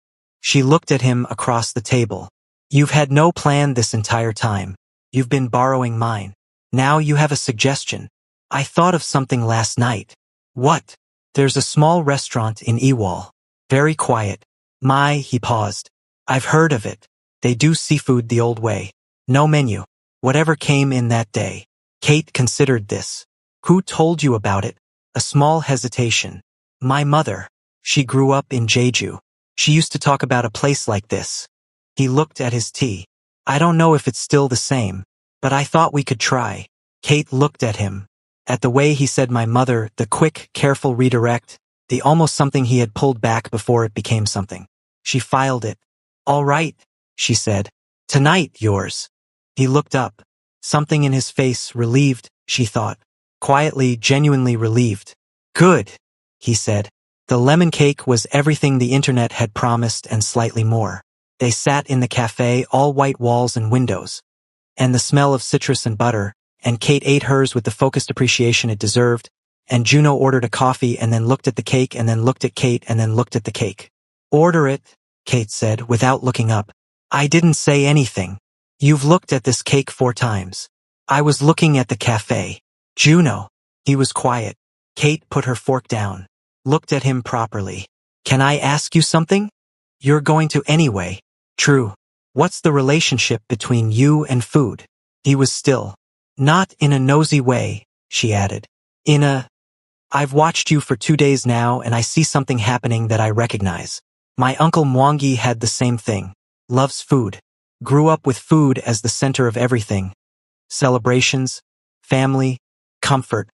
She looked at him across the table. You've had no plan this entire time. You've been borrowing mine. Now you have a suggestion. I thought of something last night. What? There's a small restaurant in Ewol. Very quiet. He paused. I've heard of it. They do seafood the old way. No menu. Whatever came in that day. Kate considered this. Who told you about it? A small hesitation. My mother. She grew up in Jeju. She used to talk about a place like this. He looked at his tea. I don't know if it's still the same, but I thought we could try. Kate looked at him. At the way he said my mother, the quick, careful redirect, the almost something he had pulled back before it became something. She filed it. All right, she said. Tonight, yours. He looked up. Something in his face, relieved, she thought. Quietly, genuinely relieved. Good, he said. The lemon cake was everything the internet had promised and slightly more. They sat in the cafe, all white walls and windows. And the smell of citrus and butter, and Kate ate hers with the focused appreciation it deserved, and Juno ordered a coffee and then looked at the cake and then looked at Kate and then looked at the cake. Order it, Kate said without looking up. I didn't say anything. You've looked at this cake 4 times. I was looking at the cafe. Juno. He was quiet. Kate put her fork down. Looked at him properly. Can I ask you something? You're going to anyway. True. What's the relationship between you and food? He was still. Not in a nosy way, she added. I've watched you for 2 days now and I see something happening that I recognize. My uncle Mwangi had the same thing. Loves food. Grew up with food as the center of everything. Celebrations, family, comfort,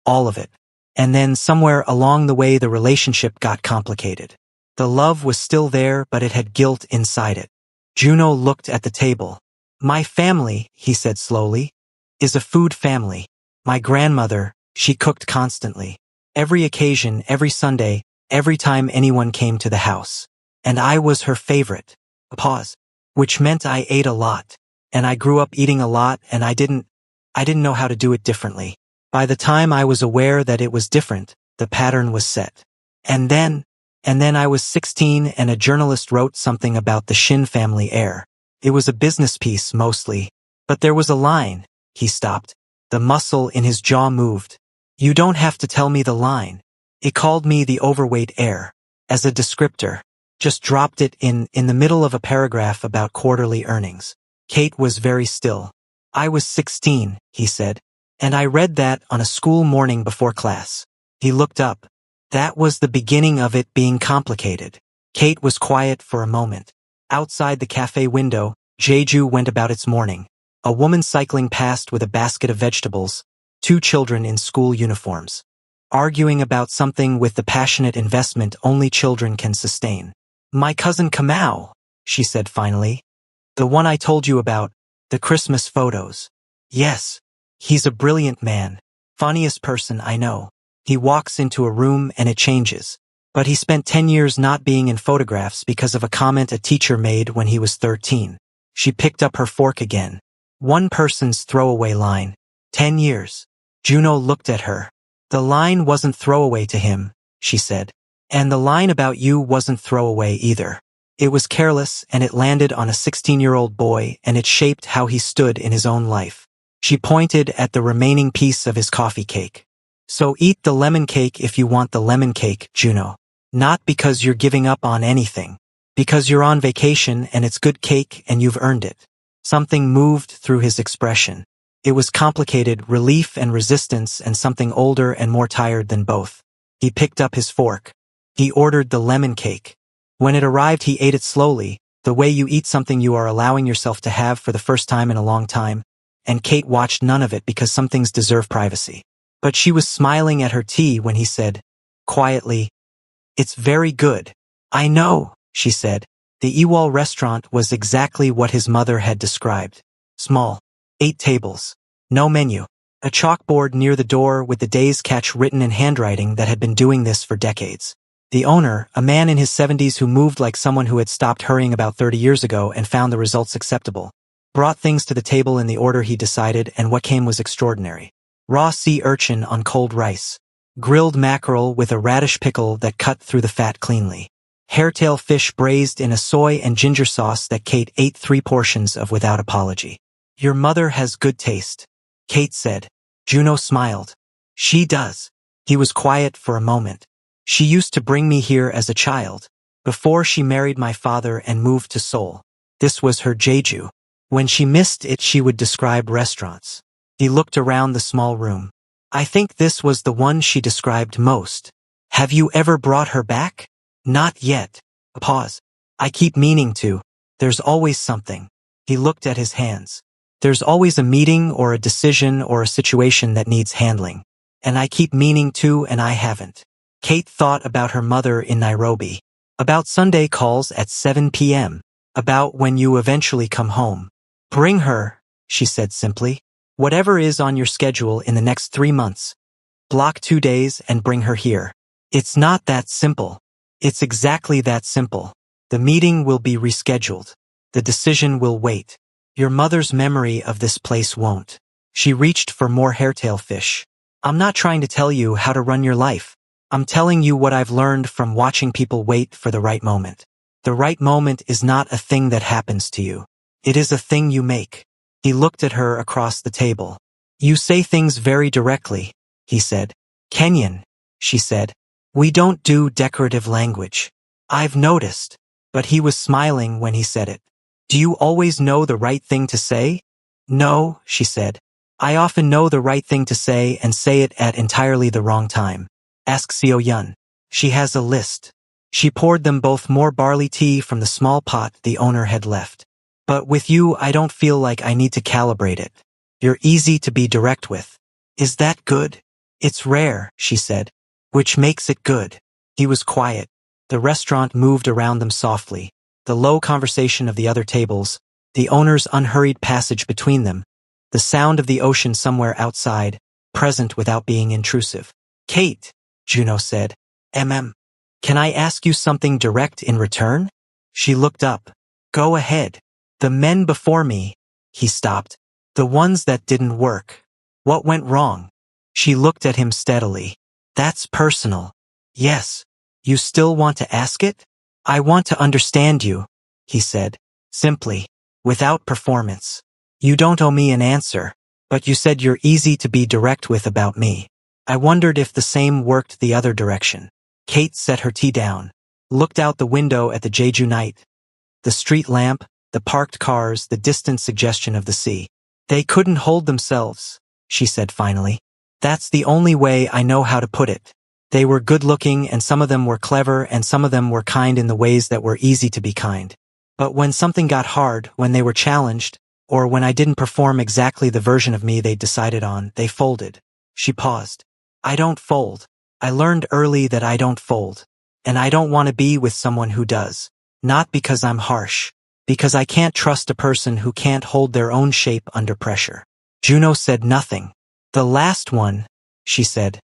all of it. And then somewhere along the way the relationship got complicated. The love was still there but it had guilt inside it. Juno looked at the table. My family, he said slowly, is a food family. My grandmother, she cooked constantly. Every occasion, every Sunday, every time anyone came to the house. And I was her favorite. A pause. Which meant I ate a lot. And I grew up eating a lot and I didn't know how to do it differently. By the time I was aware that it was different, the pattern was set. And then I was 16 and a journalist wrote something about the Shin family heir. It was a business piece mostly. But there was a line. He stopped. The muscle in his jaw moved. You don't have to tell me the line. It called me the overweight heir. As a descriptor. Just dropped it in the middle of a paragraph about quarterly earnings. Kate was very still. I was 16, he said. And I read that on a school morning before class. He looked up. That was the beginning of it being complicated. Kate was quiet for a moment. Outside the cafe window, Jeju went about its morning. A woman cycling past with a basket of vegetables, 2 children in school uniforms. Arguing about something with the passionate investment only children can sustain. My cousin Kamau, she said finally. The one I told you about, the Christmas photos. Yes. He's a brilliant man. Funniest person I know. He walks into a room and it changes. But he spent 10 years not being in photographs because of a comment a teacher made when he was 13. She picked up her fork again. One person's throwaway line. 10 years. Juno looked at her. The line wasn't throwaway to him, she said. And the line about you wasn't throwaway either. It was careless and it landed on a 16-year-old boy and it shaped how he stood in his own life. She pointed at the remaining piece of his coffee cake. So eat the lemon cake if you want the lemon cake, Juno. Not because you're giving up on anything. Because you're on vacation and it's good cake and you've earned it. Something moved through his expression. It was complicated, relief and resistance and something older and more tired than both. He picked up his fork. He ordered the lemon cake. When it arrived he ate it slowly, the way you eat something you are allowing yourself to have for the first time in a long time. And Kate watched none of it because some things deserve privacy. But she was smiling at her tea when he said, quietly, it's very good. I know, she said. The Ewall restaurant was exactly what his mother had described. Small. 8 tables. No menu. A chalkboard near the door with the day's catch written in handwriting that had been doing this for decades. The owner, a man in his 70s who moved like someone who had stopped hurrying about 30 years ago and found the results acceptable, brought things to the table in the order he decided and what came was extraordinary. Raw sea urchin on cold rice. Grilled mackerel with a radish pickle that cut through the fat cleanly. Hairtail fish braised in a soy and ginger sauce that Kate ate 3 portions of without apology. Your mother has good taste, Kate said. Juno smiled. She does. He was quiet for a moment. She used to bring me here as a child, before she married my father and moved to Seoul. This was her Jeju. When she missed it she would describe restaurants. He looked around the small room. I think this was the one she described most. Have you ever brought her back? Not yet. A pause. I keep meaning to. There's always something. He looked at his hands. There's always a meeting or a decision or a situation that needs handling. And I keep meaning to and I haven't. Kate thought about her mother in Nairobi. About Sunday calls at 7 p.m. About when you eventually come home. Bring her, she said simply. Whatever is on your schedule in the next 3 months. Block 2 days and bring her here. It's not that simple. It's exactly that simple. The meeting will be rescheduled. The decision will wait. Your mother's memory of this place won't. She reached for more hairtail fish. I'm not trying to tell you how to run your life. I'm telling you what I've learned from watching people wait for the right moment. The right moment is not a thing that happens to you. It is a thing you make. He looked at her across the table. You say things very directly, he said. Kenyan, she said. We don't do decorative language. I've noticed. But he was smiling when he said it. Do you always know the right thing to say? No, she said. I often know the right thing to say and say it at entirely the wrong time. Ask Seo Yun. She has a list. She poured them both more barley tea from the small pot the owner had left. But with you I don't feel like I need to calibrate it. You're easy to be direct with. Is that good? It's rare, she said. Which makes it good. He was quiet. The restaurant moved around them softly. the low conversation of the other tables, the owner's unhurried passage between them, the sound of the ocean somewhere outside, present without being intrusive. Kate, Juno said, can I ask you something direct in return? She looked up. Go ahead. The men before me, he stopped. The ones that didn't work. What went wrong? She looked at him steadily. That's personal. Yes. You still want to ask it? I want to understand you, he said, simply, without performance. You don't owe me an answer, but you said you're easy to be direct with about me. I wondered if the same worked the other direction. Kate set her tea down, looked out the window at the Jeju night. The street lamp, the parked cars, the distant suggestion of the sea. They couldn't hold themselves, she said finally. That's the only way I know how to put it. They were good-looking, and some of them were clever, and some of them were kind in the ways that were easy to be kind. But when something got hard, when they were challenged, or when I didn't perform exactly the version of me they'd decided on, they folded. She paused. I don't fold. I learned early that I don't fold. And I don't want to be with someone who does. Not because I'm harsh. Because I can't trust a person who can't hold their own shape under pressure. Juno said nothing. The last one, she said,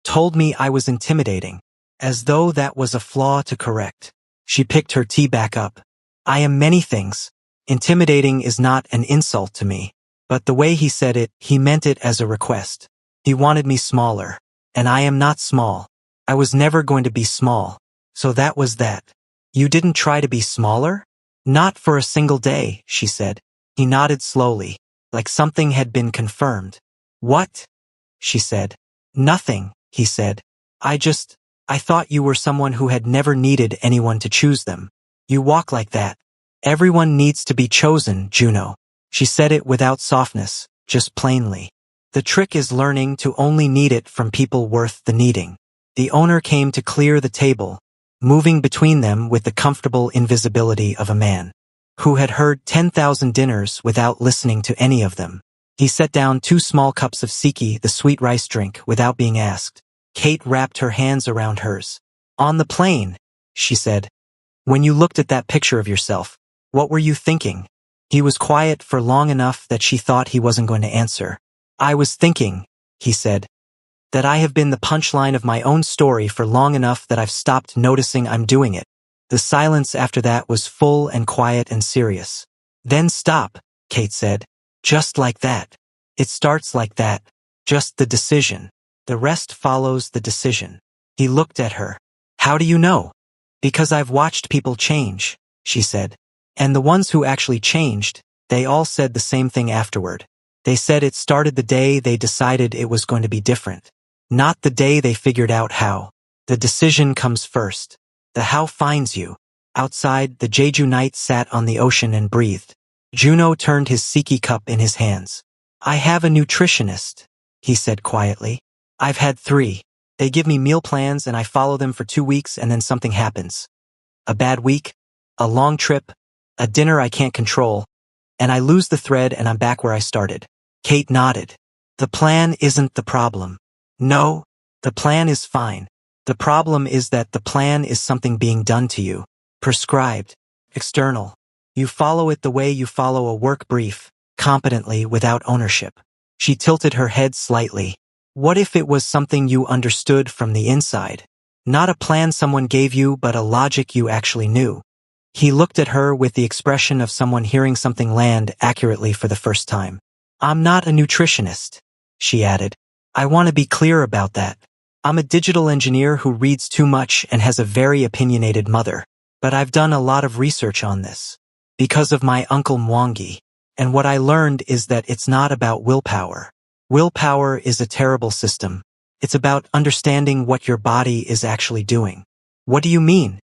told me I was intimidating, as though that was a flaw to correct. She picked her tea back up. I am many things. Intimidating is not an insult to me. But the way he said it, he meant it as a request. He wanted me smaller. And I am not small. I was never going to be small. So that was that. You didn't try to be smaller? Not for a single day, she said. He nodded slowly, like something had been confirmed. What? She said. Nothing, he said. I thought you were someone who had never needed anyone to choose them. You walk like that. Everyone needs to be chosen, Juno. She said it without softness, just plainly. The trick is learning to only need it from people worth the needing. The owner came to clear the table, moving between them with the comfortable invisibility of a man who had heard 10,000 dinners without listening to any of them. He set down 2 small cups of siki, the sweet rice drink, without being asked. Kate wrapped her hands around hers. On the plane, she said. When you looked at that picture of yourself, what were you thinking? He was quiet for long enough that she thought he wasn't going to answer. I was thinking, he said, that I have been the punchline of my own story for long enough that I've stopped noticing I'm doing it. The silence after that was full and quiet and serious. Then stop, Kate said. Just like that. It starts like that. Just the decision. The rest follows the decision. He looked at her. How do you know? Because I've watched people change, she said. And the ones who actually changed, they all said the same thing afterward. They said it started the day they decided it was going to be different. Not the day they figured out how. The decision comes first. The how finds you. Outside, the Jeju Knight sat on the ocean and breathed. Juno turned his siki cup in his hands. I have a nutritionist, he said quietly. I've had 3. They give me meal plans and I follow them for 2 weeks and then something happens. A bad week, a long trip, a dinner I can't control, and I lose the thread and I'm back where I started. Kate nodded. The plan isn't the problem. No, the plan is fine. The problem is that the plan is something being done to you. Prescribed. External. You follow it the way you follow a work brief, competently without ownership. She tilted her head slightly. What if it was something you understood from the inside? Not a plan someone gave you, but a logic you actually knew. He looked at her with the expression of someone hearing something land accurately for the first time. I'm not a nutritionist, she added. I want to be clear about that. I'm a digital engineer who reads too much and has a very opinionated mother. But I've done a lot of research on this. Because of my uncle Mwangi. And what I learned is that it's not about willpower. Willpower is a terrible system. It's about understanding what your body is actually doing. What do you mean?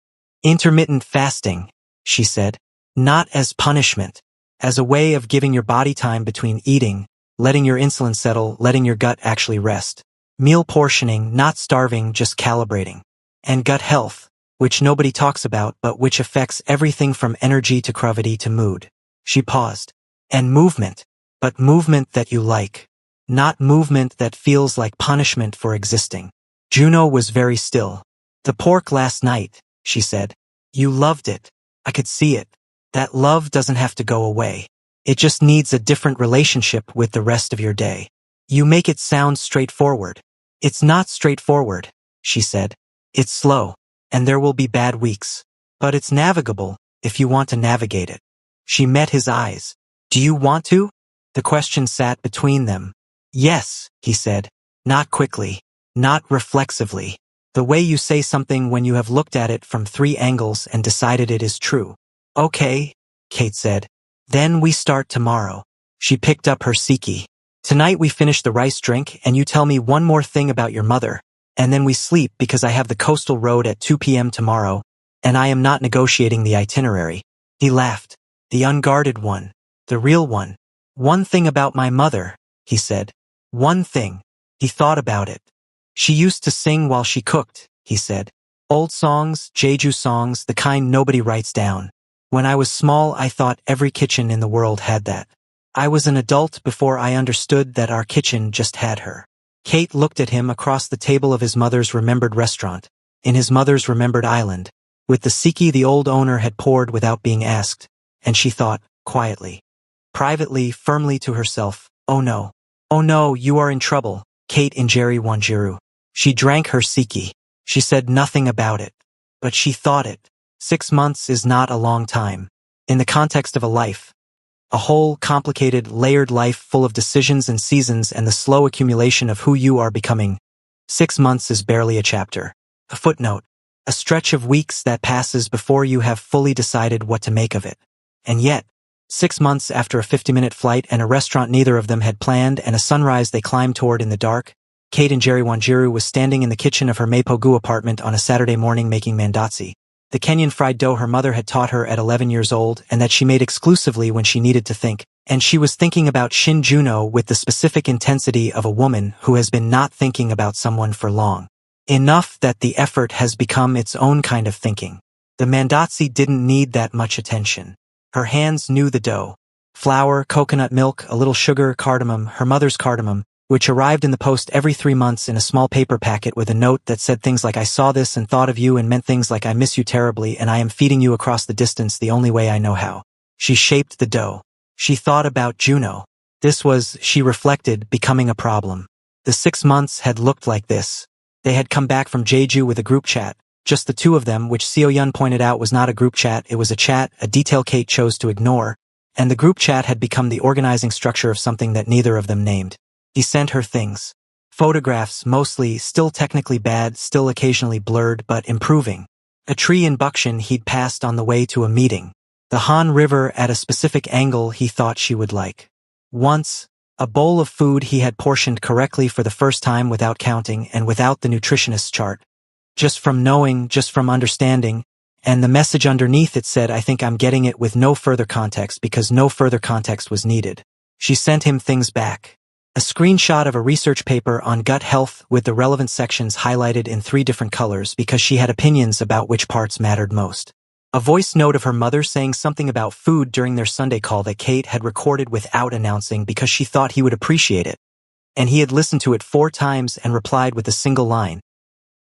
Intermittent fasting, she said. Not as punishment. As a way of giving your body time between eating, letting your insulin settle, letting your gut actually rest. Meal portioning, not starving, just calibrating. And gut health, which nobody talks about but which affects everything from energy to gravity to mood. She paused. And movement. But movement that you like. Not movement that feels like punishment for existing. Juno was very still. The pork last night, she said. You loved it. I could see it. That love doesn't have to go away. It just needs a different relationship with the rest of your day. You make it sound straightforward. It's not straightforward, she said. It's slow, and there will be bad weeks. But it's navigable, if you want to navigate it. She met his eyes. Do you want to? The question sat between them. Yes, he said. Not quickly. Not reflexively. The way you say something when you have looked at it from 3 angles and decided it is true. Okay, Kate said. Then we start tomorrow. She picked up her siki. Tonight we finish the rice drink and you tell me one more thing about your mother, and then we sleep because I have the coastal road at 2 p.m. tomorrow, and I am not negotiating the itinerary. He laughed. The unguarded one. The real one. One thing about my mother, he said. One thing. He thought about it. She used to sing while she cooked, he said. Old songs, Jeju songs, the kind nobody writes down. When I was small, I thought every kitchen in the world had that. I was an adult before I understood that our kitchen just had her. Kate looked at him across the table of his mother's remembered restaurant, in his mother's remembered island, with the siki the old owner had poured without being asked, and she thought, quietly, privately, firmly to herself, oh no, you are in trouble, Kate Injeri Wanjiru. She drank her siki. She said nothing about it. But she thought it. 6 months is not a long time. In the context of a life. A whole, complicated, layered life full of decisions and seasons and the slow accumulation of who you are becoming. 6 months is barely a chapter. A footnote. A stretch of weeks that passes before you have fully decided what to make of it. And yet, 6 months after a 50-minute flight and a restaurant neither of them had planned and a sunrise they climbed toward in the dark, Kate Injeri Wanjiru was standing in the kitchen of her Mapogu apartment on a Saturday morning making mandatsi, the Kenyan fried dough her mother had taught her at 11 years old and that she made exclusively when she needed to think, and she was thinking about Shin Juno with the specific intensity of a woman who has been not thinking about someone for long. Enough that the effort has become its own kind of thinking. The mandatsi didn't need that much attention. Her hands knew the dough. Flour, coconut milk, a little sugar, cardamom, her mother's cardamom, which arrived in the post every 3 months in a small paper packet with a note that said things like I saw this and thought of you and meant things like I miss you terribly and I am feeding you across the distance the only way I know how. She shaped the dough. She thought about Juno. This was, she reflected, becoming a problem. The 6 months had looked like this. They had come back from Jeju with a group chat, just the 2 of them, which Seo Yun pointed out was not a group chat, it was a chat, a detail Kate chose to ignore, and the group chat had become the organizing structure of something that neither of them named. He sent her things. Photographs, mostly, still technically bad, still occasionally blurred, but improving. A tree in Buckshin he'd passed on the way to a meeting. The Han River at a specific angle he thought she would like. Once, a bowl of food he had portioned correctly for the first time without counting and without the nutritionist's chart. Just from knowing, just from understanding, and the message underneath it said I think I'm getting it with no further context because no further context was needed. She sent him things back. A screenshot of a research paper on gut health with the relevant sections highlighted in 3 different colors because she had opinions about which parts mattered most. A voice note of her mother saying something about food during their Sunday call that Kate had recorded without announcing because she thought he would appreciate it. And he had listened to it 4 times and replied with a single line.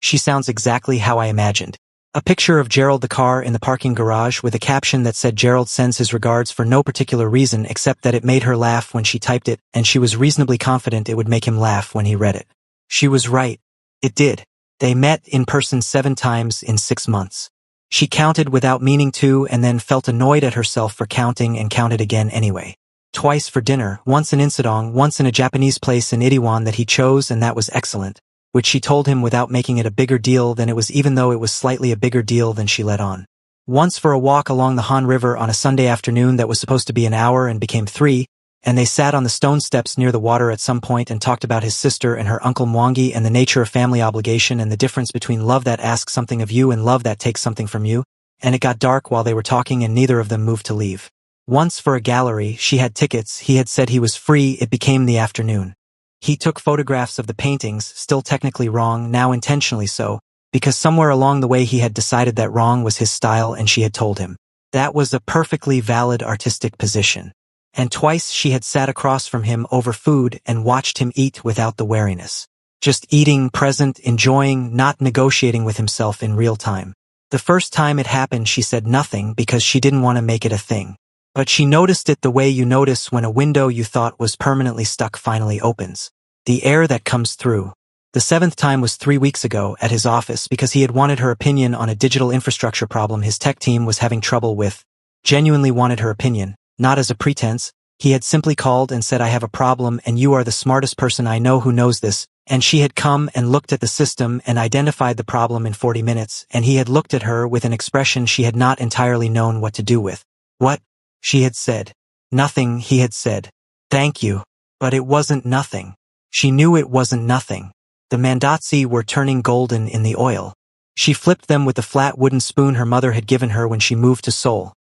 She sounds exactly how I imagined. A picture of Gerald the car in the parking garage with a caption that said Gerald sends his regards for no particular reason except that it made her laugh when she typed it and she was reasonably confident it would make him laugh when he read it. She was right. It did. They met in person 7 times in 6 months. She counted without meaning to and then felt annoyed at herself for counting and counted again anyway. Twice for dinner, once in Insadong, once in a Japanese place in Itaewon that he chose and that was excellent, which she told him without making it a bigger deal than it was even though it was slightly a bigger deal than she let on. Once for a walk along the Han River on a Sunday afternoon that was supposed to be an hour and became 3, and they sat on the stone steps near the water at some point and talked about his sister and her uncle Mwangi and the nature of family obligation and the difference between love that asks something of you and love that takes something from you, and it got dark while they were talking and neither of them moved to leave. Once for a gallery, she had tickets, he had said he was free, it became the afternoon. He took photographs of the paintings, still technically wrong, now intentionally so, because somewhere along the way he had decided that wrong was his style and she had told him. That was a perfectly valid artistic position. And twice she had sat across from him over food and watched him eat without the wariness. Just eating, present, enjoying, not negotiating with himself in real time. The first time it happened she said nothing because she didn't want to make it a thing. But she noticed it the way you notice when a window you thought was permanently stuck finally opens. The air that comes through. The seventh time was 3 weeks ago at his office because he had wanted her opinion on a digital infrastructure problem his tech team was having trouble with. Genuinely wanted her opinion, not as a pretense. He had simply called and said, I have a problem and you are the smartest person I know who knows this, and she had come and looked at the system and identified the problem in 40 minutes, and he had looked at her with an expression she had not entirely known what to do with. What? She had said. Nothing, he had said. Thank you. But it wasn't nothing. She knew it wasn't nothing. The mandazzi were turning golden in the oil. She flipped them with the flat wooden spoon her mother had given her when she moved to Seoul.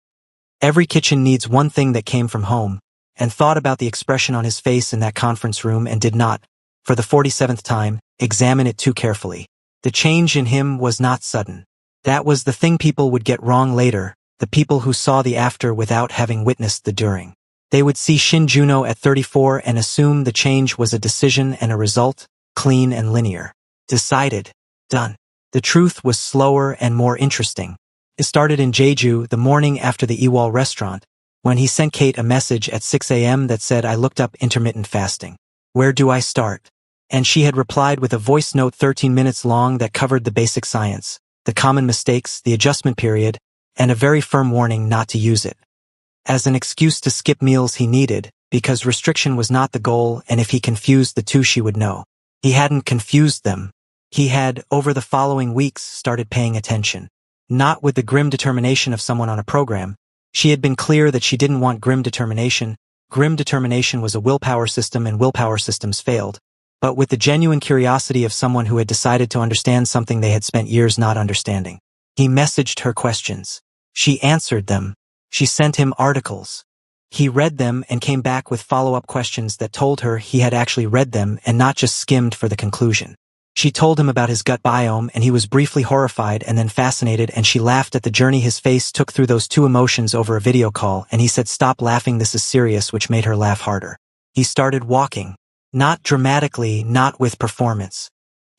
Every kitchen needs one thing that came from home, and thought about the expression on his face in that conference room and did not, for the 47th time, examine it too carefully. The change in him was not sudden. That was the thing people would get wrong later, the people who saw the after without having witnessed the during. They would see Shin Juno at 34 and assume the change was a decision and a result, clean and linear. Decided. Done. The truth was slower and more interesting. It started in Jeju the morning after the Ewol restaurant, when he sent Kate a message at 6 a.m. that said, I looked up intermittent fasting. Where do I start? And she had replied with a voice note 13 minutes long that covered the basic science, the common mistakes, the adjustment period, and a very firm warning not to use it as an excuse to skip meals he needed, because restriction was not the goal, and if he confused the two she would know. He hadn't confused them. He had, over the following weeks, started paying attention. Not with the grim determination of someone on a program. She had been clear that she didn't want grim determination. Grim determination was a willpower system and willpower systems failed. But with the genuine curiosity of someone who had decided to understand something they had spent years not understanding. He messaged her questions. She answered them. She sent him articles. He read them and came back with follow-up questions that told her he had actually read them and not just skimmed for the conclusion. She told him about his gut biome and he was briefly horrified and then fascinated, and she laughed at the journey his face took through those two emotions over a video call, and he said, stop laughing, this is serious, which made her laugh harder. He started walking. Not dramatically, not with performance.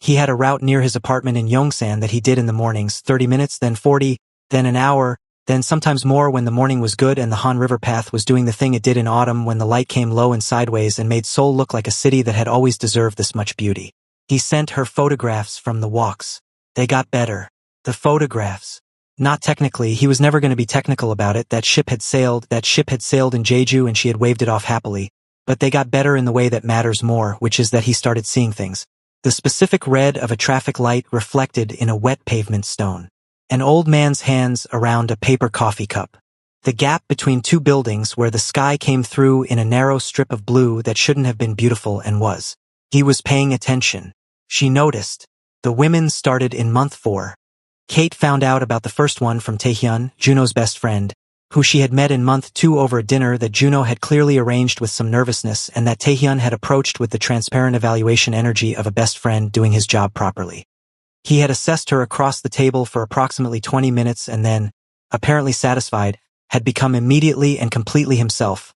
He had a route near his apartment in Yongsan that he did in the mornings, 30 minutes, then 40, then an hour, then sometimes more when the morning was good and the Han River path was doing the thing it did in autumn when the light came low and sideways and made Seoul look like a city that had always deserved this much beauty. He sent her photographs from the walks. They got better. The photographs. Not technically, he was never going to be technical about it, that ship had sailed in Jeju and she had waved it off happily. But they got better in the way that matters more, which is that he started seeing things. The specific red of a traffic light reflected in a wet pavement stone. An old man's hands around a paper coffee cup. The gap between two buildings where the sky came through in a narrow strip of blue that shouldn't have been beautiful and was. He was paying attention. She noticed. The women started in month 4. Kate found out about the first one from Taehyun, Juno's best friend, who she had met in month 2 over a dinner that Juno had clearly arranged with some nervousness and that Taehyun had approached with the transparent evaluation energy of a best friend doing his job properly. He had assessed her across the table for approximately 20 minutes and then, apparently satisfied, had become immediately and completely himself.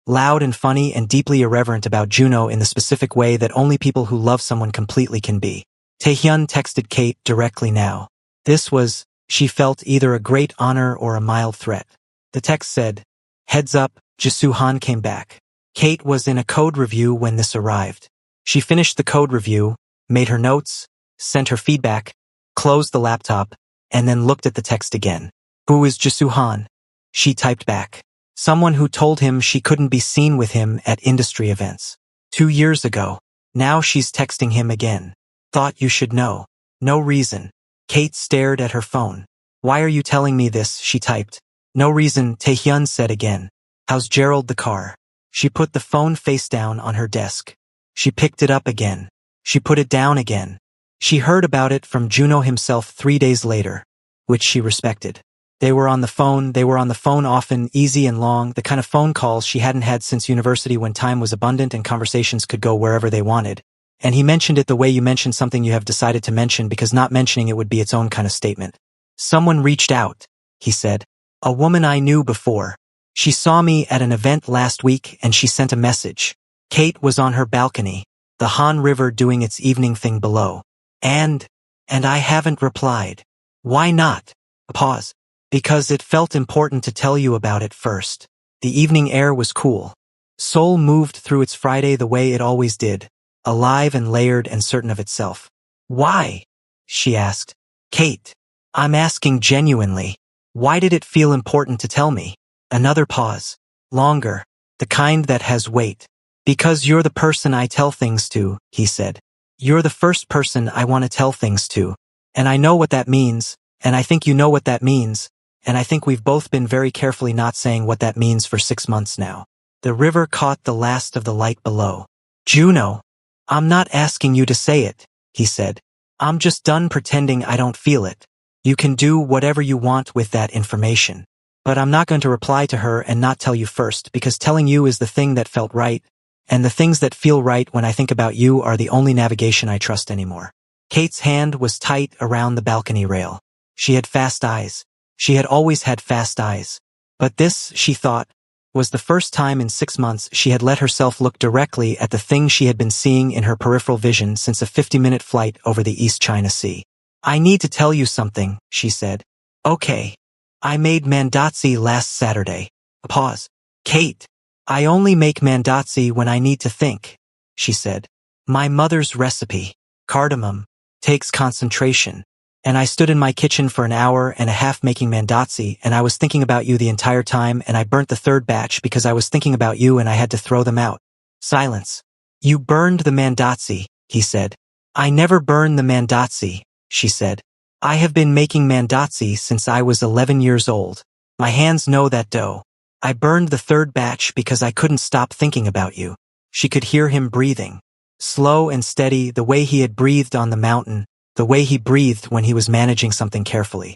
Loud and funny and deeply irreverent about Juno in the specific way that only people who love someone completely can be. Taehyun texted Kate directly now. This was, she felt, either a great honor or a mild threat. The text said, heads up, Jisoo Han came back. Kate was in a code review when this arrived. She finished the code review, made her notes, sent her feedback, closed the laptop, and then looked at the text again. Who is Jisoo Han? She typed back. Someone who told him she couldn't be seen with him at industry events. 2 years ago. Now she's texting him again. Thought you should know. No reason. Kate stared at her phone. Why are you telling me this? She typed. No reason, Taehyun said again. How's Gerald the car? She put the phone face down on her desk. She picked it up again. She put it down again. She heard about it from Juno himself 3 days later, which she respected. They were on the phone often, easy and long, the kind of phone calls she hadn't had since university when time was abundant and conversations could go wherever they wanted. And he mentioned it the way you mention something you have decided to mention, because not mentioning it would be its own kind of statement. Someone reached out, he said. A woman I knew before. She saw me at an event last week and she sent a message. Kate was on her balcony, the Han River doing its evening thing below. And I haven't replied. Why not? A pause. Because it felt important to tell you about it first. The evening air was cool. Seoul moved through its Friday the way it always did, alive and layered and certain of itself. Why? She asked. Kate, I'm asking genuinely. Why did it feel important to tell me? Another pause. Longer. The kind that has weight. Because you're the person I tell things to, he said. You're the first person I want to tell things to. And I know what that means, and I think you know what that means, and I think we've both been very carefully not saying what that means for 6 months now. The river caught the last of the light below. Juno, I'm not asking you to say it, he said. I'm just done pretending I don't feel it. You can do whatever you want with that information. But I'm not going to reply to her and not tell you first, because telling you is the thing that felt right, and the things that feel right when I think about you are the only navigation I trust anymore. Kate's hand was tight around the balcony rail. She had fast eyes. She had always had fast eyes. But this, she thought, was the first time in 6 months she had let herself look directly at the thing she had been seeing in her peripheral vision since a 50-minute flight over the East China Sea. I need to tell you something, she said. Okay. I made mandatsi last Saturday. A pause. Kate, I only make mandatsi when I need to think, she said. My mother's recipe, cardamom, takes concentration. And I stood in my kitchen for an hour and a half making mandatsi, and I was thinking about you the entire time, and I burnt the third batch because I was thinking about you and I had to throw them out. Silence. You burned the mandatsi, he said. I never burn the mandatsi, she said. I have been making mandatsi since I was 11 years old. My hands know that dough. I burned the third batch because I couldn't stop thinking about you. She could hear him breathing. Slow and steady, the way he had breathed on the mountain, the way he breathed when he was managing something carefully.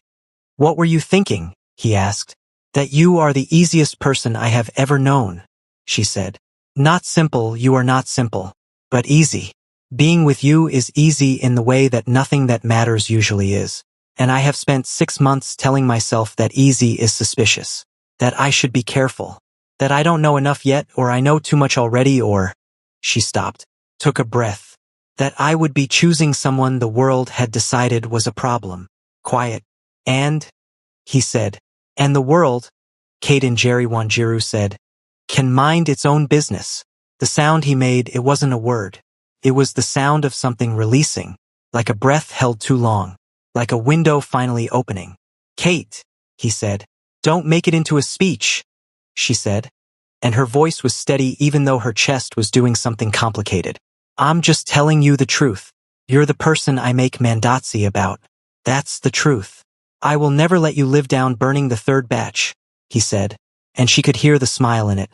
What were you thinking? He asked. That you are the easiest person I have ever known, she said. Not simple, you are not simple, but easy. Being with you is easy in the way that nothing that matters usually is. And I have spent 6 months telling myself that easy is suspicious. That I should be careful. That I don't know enough yet, or I know too much already, or... She stopped, took a breath. That I would be choosing someone the world had decided was a problem. Quiet. And? He said. And the world, Kate and Jerry Wanjiru said, can mind its own business. The sound he made, it wasn't a word. It was the sound of something releasing, like a breath held too long, like a window finally opening. Kate, he said, don't make it into a speech, she said. And her voice was steady even though her chest was doing something complicated. I'm just telling you the truth. You're the person I make mandatsi about. That's the truth. I will never let you live down burning the third batch, he said, and she could hear the smile in it.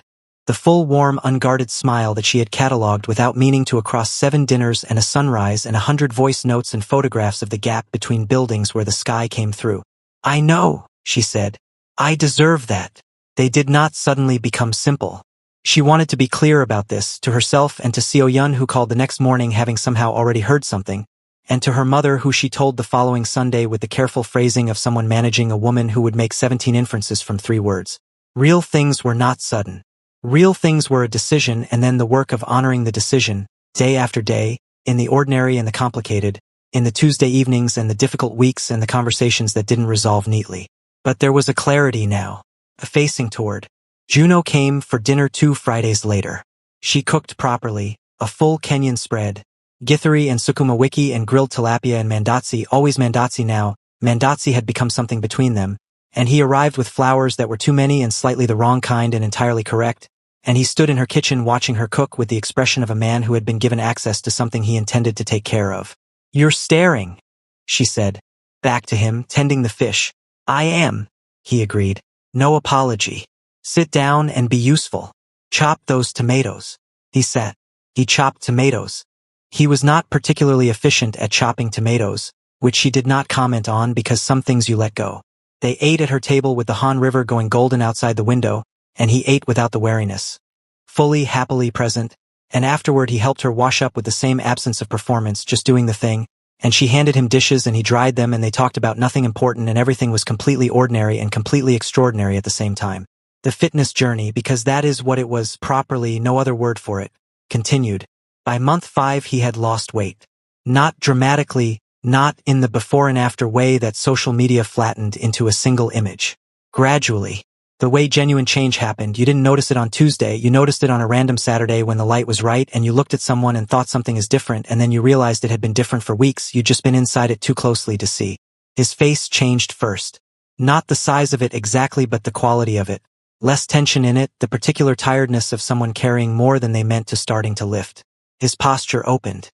The full, warm, unguarded smile that she had catalogued without meaning to across 7 dinners and a sunrise and 100 voice notes and photographs of the gap between buildings where the sky came through. I know, she said. I deserve that. They did not suddenly become simple. She wanted to be clear about this, to herself and to Seo-yun, who called the next morning having somehow already heard something, and to her mother, who she told the following Sunday with the careful phrasing of someone managing a woman who would make 17 inferences from 3 words. Real things were not sudden. Real things were a decision and then the work of honoring the decision, day after day, in the ordinary and the complicated, in the Tuesday evenings and the difficult weeks and the conversations that didn't resolve neatly. But there was a clarity now, a facing toward. Juno came for dinner 2 Fridays later. She cooked properly, a full Kenyan spread, githeri and sukuma wiki and grilled tilapia and mandatsi, always mandatsi now. Mandatsi had become something between them, and he arrived with flowers that were too many and slightly the wrong kind and entirely correct, and he stood in her kitchen watching her cook with the expression of a man who had been given access to something he intended to take care of. You're staring, she said, back to him, tending the fish. I am, he agreed. No apology. Sit down and be useful. Chop those tomatoes. He sat. He chopped tomatoes. He was not particularly efficient at chopping tomatoes, which she did not comment on because some things you let go. They ate at her table with the Han River going golden outside the window, and he ate without the wariness. Fully, happily present, and afterward he helped her wash up with the same absence of performance, just doing the thing, and she handed him dishes and he dried them and they talked about nothing important and everything was completely ordinary and completely extraordinary at the same time. The fitness journey, because that is what it was, properly, no other word for it, continued. By month 5 he had lost weight. Not dramatically, Not in the before and after way that social media flattened into a single image. Gradually. The way genuine change happened, you didn't notice it on Tuesday, you noticed it on a random Saturday when the light was right and you looked at someone and thought something is different and then you realized it had been different for weeks, you'd just been inside it too closely to see. His face changed first. Not the size of it exactly but the quality of it. Less tension in it, the particular tiredness of someone carrying more than they meant to starting to lift. His posture opened.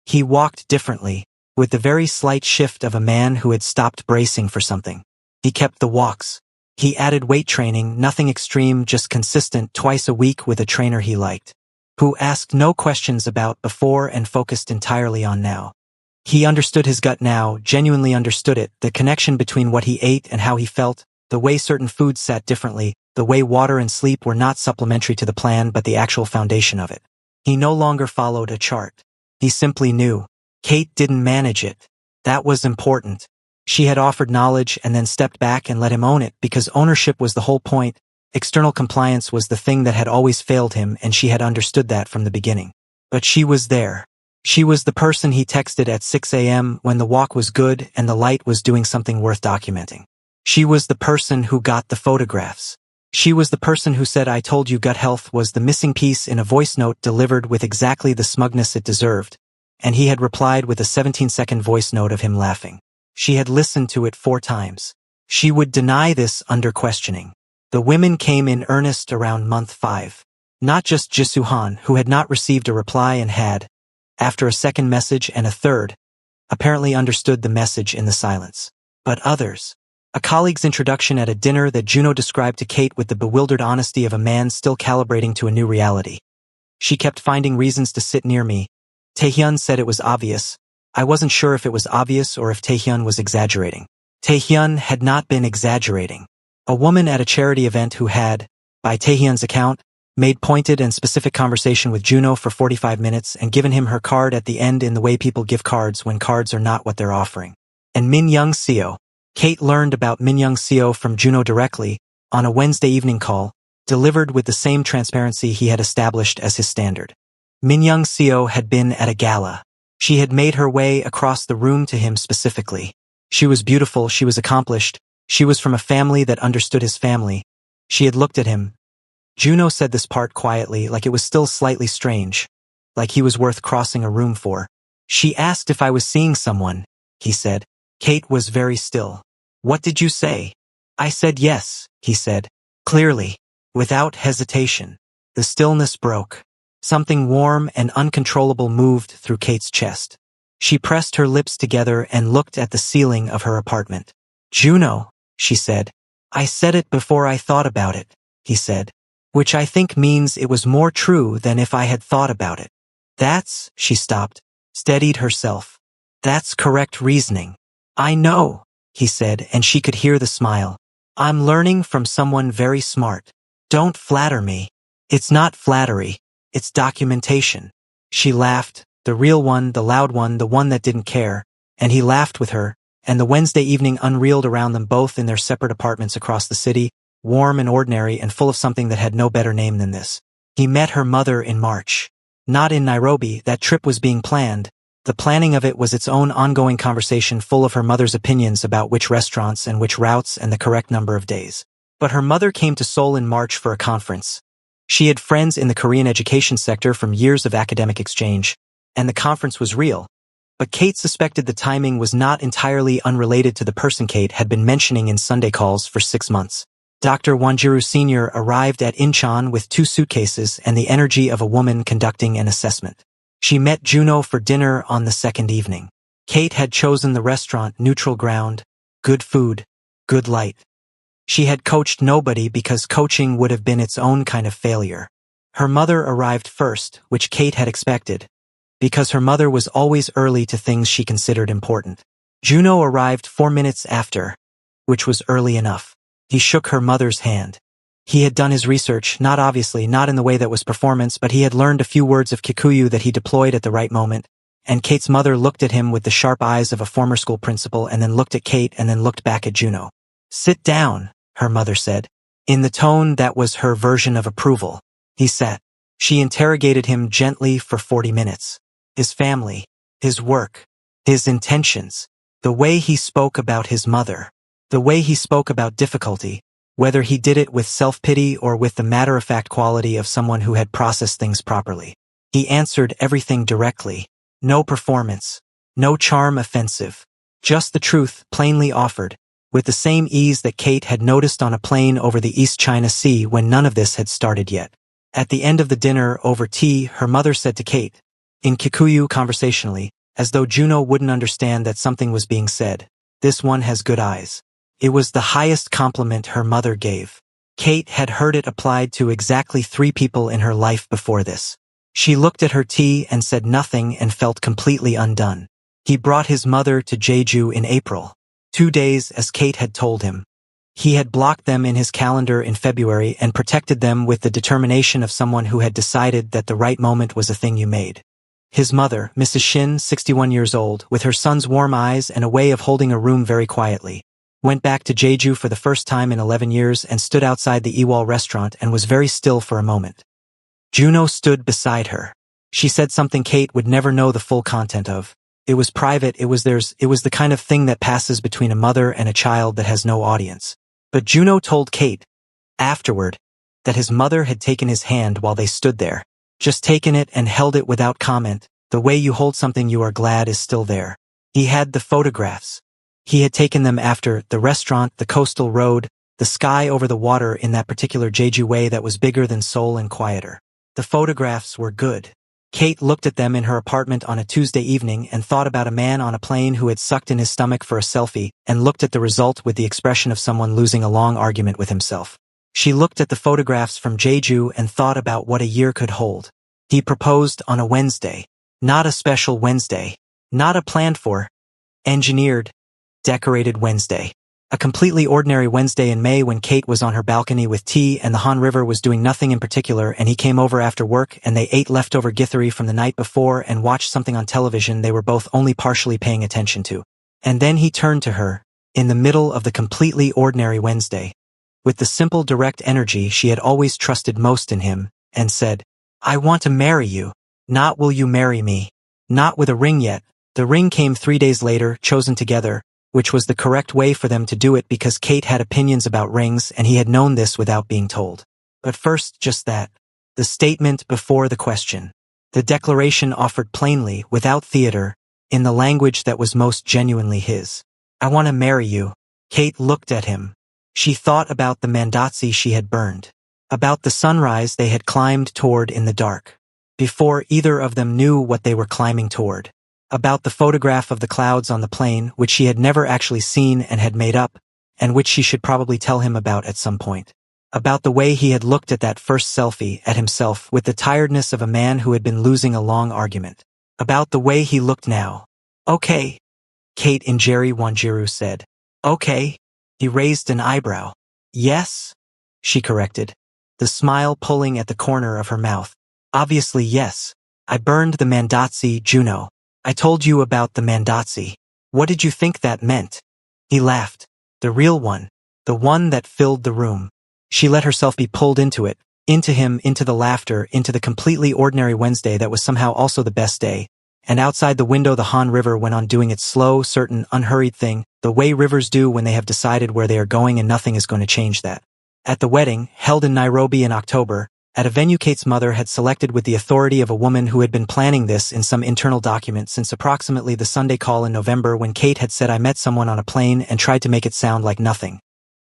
He walked differently, with the very slight shift of a man who had stopped bracing for something. He kept the walks. He added weight training, nothing extreme, just consistent, twice a week with a trainer he liked, who asked no questions about before and focused entirely on now. He understood his gut now, genuinely understood it, the connection between what he ate and how he felt, the way certain foods sat differently, the way water and sleep were not supplementary to the plan but the actual foundation of it. He no longer followed a chart. He simply knew. Kate didn't manage it. That was important. She had offered knowledge and then stepped back and let him own it because ownership was the whole point. External compliance was the thing that had always failed him and she had understood that from the beginning. But she was there. She was the person he texted at 6 a.m. when the walk was good and the light was doing something worth documenting. She was the person who got the photographs. She was the person who said I told you gut health was the missing piece in a voice note delivered with exactly the smugness it deserved, and he had replied with a 17-second voice note of him laughing. She had listened to it 4 times. She would deny this under questioning. The women came in earnest around month 5. Not just Jisuhan, who had not received a reply and had, after a second message and a third, apparently understood the message in the silence. But others. A colleague's introduction at a dinner that Juno described to Kate with the bewildered honesty of a man still calibrating to a new reality. She kept finding reasons to sit near me. Taehyun said it was obvious. I wasn't sure if it was obvious or if Taehyun was exaggerating. Taehyun had not been exaggerating. A woman at a charity event who had, by Taehyun's account, made pointed and specific conversation with Juno for 45 minutes and given him her card at the end in the way people give cards when cards are not what they're offering. And Min Young Seo. Kate learned about Min Young Seo from Juno directly, on a Wednesday evening call, delivered with the same transparency he had established as his standard. Min Young Seo had been at a gala. She had made her way across the room to him specifically. She was beautiful, she was accomplished, she was from a family that understood his family. She had looked at him. Juno said this part quietly, like it was still slightly strange, like he was worth crossing a room for. She asked if I was seeing someone, he said. Kate was very still. What did you say? I said yes, he said, clearly, without hesitation. The stillness broke. Something warm and uncontrollable moved through Kate's chest. She pressed her lips together and looked at the ceiling of her apartment. Juno, she said. I said it before I thought about it, he said, which I think means it was more true than if I had thought about it. That's, she stopped, steadied herself. That's correct reasoning. I know, he said, and she could hear the smile. I'm learning from someone very smart. Don't flatter me. It's not flattery. It's documentation. She laughed, the real one, the loud one, the one that didn't care, and he laughed with her, and the Wednesday evening unreeled around them both in their separate apartments across the city, warm and ordinary and full of something that had no better name than this. He met her mother in March. Not in Nairobi, that trip was being planned. The planning of it was its own ongoing conversation full of her mother's opinions about which restaurants and which routes and the correct number of days. But her mother came to Seoul in March for a conference. She had friends in the Korean education sector from years of academic exchange, and the conference was real. But Kate suspected the timing was not entirely unrelated to the person Kate had been mentioning in Sunday calls for 6 months. Dr. Wanjiru Sr. arrived at Incheon with 2 suitcases and the energy of a woman conducting an assessment. She met Juno for dinner on the second evening. Kate had chosen the restaurant neutral ground, good food, good light. She had coached nobody because coaching would have been its own kind of failure. Her mother arrived first, which Kate had expected, because her mother was always early to things she considered important. Juno arrived 4 minutes after, which was early enough. He shook her mother's hand. He had done his research, not obviously, not in the way that was performance, but he had learned a few words of Kikuyu that he deployed at the right moment, and Kate's mother looked at him with the sharp eyes of a former school principal and then looked at Kate and then looked back at Juno. Sit down, her mother said, in the tone that was her version of approval. He sat. She interrogated him gently for 40 minutes. His family, his work, His intentions. The way he spoke about his mother. The way he spoke about difficulty, whether he did it with self-pity or with the matter-of-fact quality of someone who had processed things properly. He answered everything directly. No performance. No charm offensive. Just the truth, plainly offered, with the same ease that Kate had noticed on a plane over the East China Sea when none of this had started yet. At the end of the dinner, over tea, her mother said to Kate, in Kikuyu conversationally, as though Juno wouldn't understand that something was being said, "This one has good eyes." It was the highest compliment her mother gave. Kate had heard it applied to exactly 3 people in her life before this. She looked at her tea and said nothing and felt completely undone. He brought his mother to Jeju in April. 2 days, as Kate had told him. He had blocked them in his calendar in February and protected them with the determination of someone who had decided that the right moment was a thing you made. His mother, Mrs. Shin, 61 years old, with her son's warm eyes and a way of holding a room very quietly, went back to Jeju for the first time in 11 years and stood outside the Ewall restaurant and was very still for a moment. Juno stood beside her. She said something Kate would never know the full content of. It was private, it was the kind of thing that passes between a mother and a child that has no audience. But Juno told Kate, afterward, that his mother had taken his hand while they stood there. Just taken it and held it without comment, the way you hold something you are glad is still there. He had the photographs. He had taken them after the restaurant, the coastal road, the sky over the water in that particular Jeju way that was bigger than Seoul and quieter. The photographs were good. Kate looked at them in her apartment on a Tuesday evening and thought about a man on a plane who had sucked in his stomach for a selfie and looked at the result with the expression of someone losing a long argument with himself. She looked at the photographs from Jeju and thought about what a year could hold. He proposed on a Wednesday. Not a special Wednesday. Not a planned for, engineered, decorated Wednesday. A completely ordinary Wednesday in May when Kate was on her balcony with tea and the Han River was doing nothing in particular and he came over after work and they ate leftover githeri from the night before and watched something on television they were both only partially paying attention to. And then he turned to her, in the middle of the completely ordinary Wednesday, with the simple direct energy she had always trusted most in him, and said, "I want to marry you. Not will you marry me. Not with a ring yet." The ring came 3 days later, chosen together, which was the correct way for them to do it because Kate had opinions about rings and he had known this without being told. But first, just that. The statement before the question. The declaration offered plainly, without theater, in the language that was most genuinely his. "I want to marry you." Kate looked at him. She thought about the mandatsi she had burned. About the sunrise they had climbed toward in the dark. Before either of them knew what they were climbing toward. About the photograph of the clouds on the plane, which she had never actually seen and had made up, and which she should probably tell him about at some point. About the way he had looked at that first selfie at himself with the tiredness of a man who had been losing a long argument. About the way he looked now. "Okay," Kate in Jerry Wanjiru said. "Okay." He raised an eyebrow. "Yes?" she corrected, the smile pulling at the corner of her mouth. "Obviously yes. I burned the mandatsi, Juno. I told you about the mandatsi. What did you think that meant?" He laughed. "The real one. The one that filled the room." She let herself be pulled into it, into him, into the laughter, into the completely ordinary Wednesday that was somehow also the best day. And outside the window the Han River went on doing its slow, certain, unhurried thing, the way rivers do when they have decided where they are going and nothing is going to change that. At the wedding, held in Nairobi in October, at a venue Kate's mother had selected with the authority of a woman who had been planning this in some internal document since approximately the Sunday call in November when Kate had said I met someone on a plane and tried to make it sound like nothing.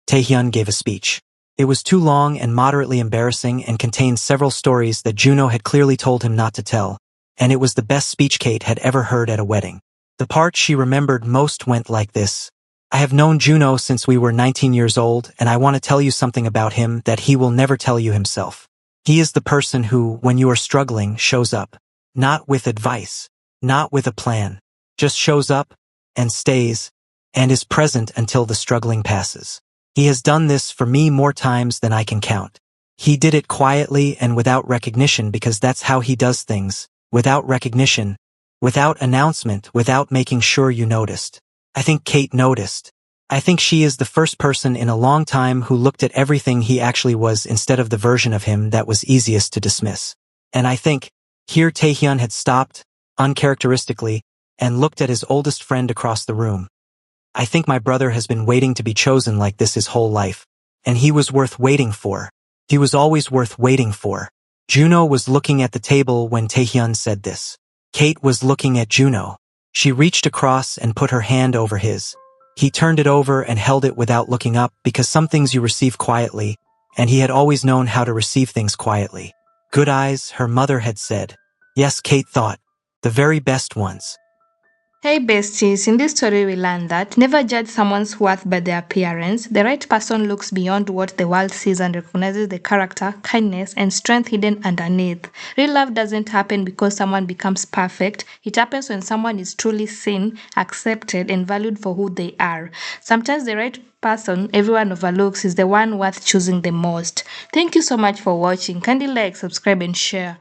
Taehyun gave a speech. It was too long and moderately embarrassing and contained several stories that Juno had clearly told him not to tell, and it was the best speech Kate had ever heard at a wedding. The part she remembered most went like this. "I have known Juno since we were 19 years old, and I want to tell you something about him that he will never tell you himself. He is the person who, when you are struggling, shows up. Not with advice. Not with a plan. Just shows up, and stays, and is present until the struggling passes. He has done this for me more times than I can count. He did it quietly and without recognition because that's how he does things, without recognition, without announcement, without making sure you noticed. I think Kate noticed. I think she is the first person in a long time who looked at everything he actually was instead of the version of him that was easiest to dismiss. And I think, here Taehyun had stopped, uncharacteristically, and looked at his oldest friend across the room. I think my brother has been waiting to be chosen like this his whole life. And he was worth waiting for. He was always worth waiting for. Juno was looking at the table when Taehyun said this. Kate was looking at Juno. She reached across and put her hand over his. He turned it over and held it without looking up because some things you receive quietly, and he had always known how to receive things quietly. Good eyes, her mother had said. Yes, Kate thought. The very best ones. Hey besties, in this story we learned that never judge someone's worth by their appearance. The right person looks beyond what the world sees and recognizes the character, kindness, and strength hidden underneath. Real love doesn't happen because someone becomes perfect. It happens when someone is truly seen, accepted, and valued for who they are. Sometimes the right person everyone overlooks is the one worth choosing the most. Thank you so much for watching. Kindly like, subscribe, and share.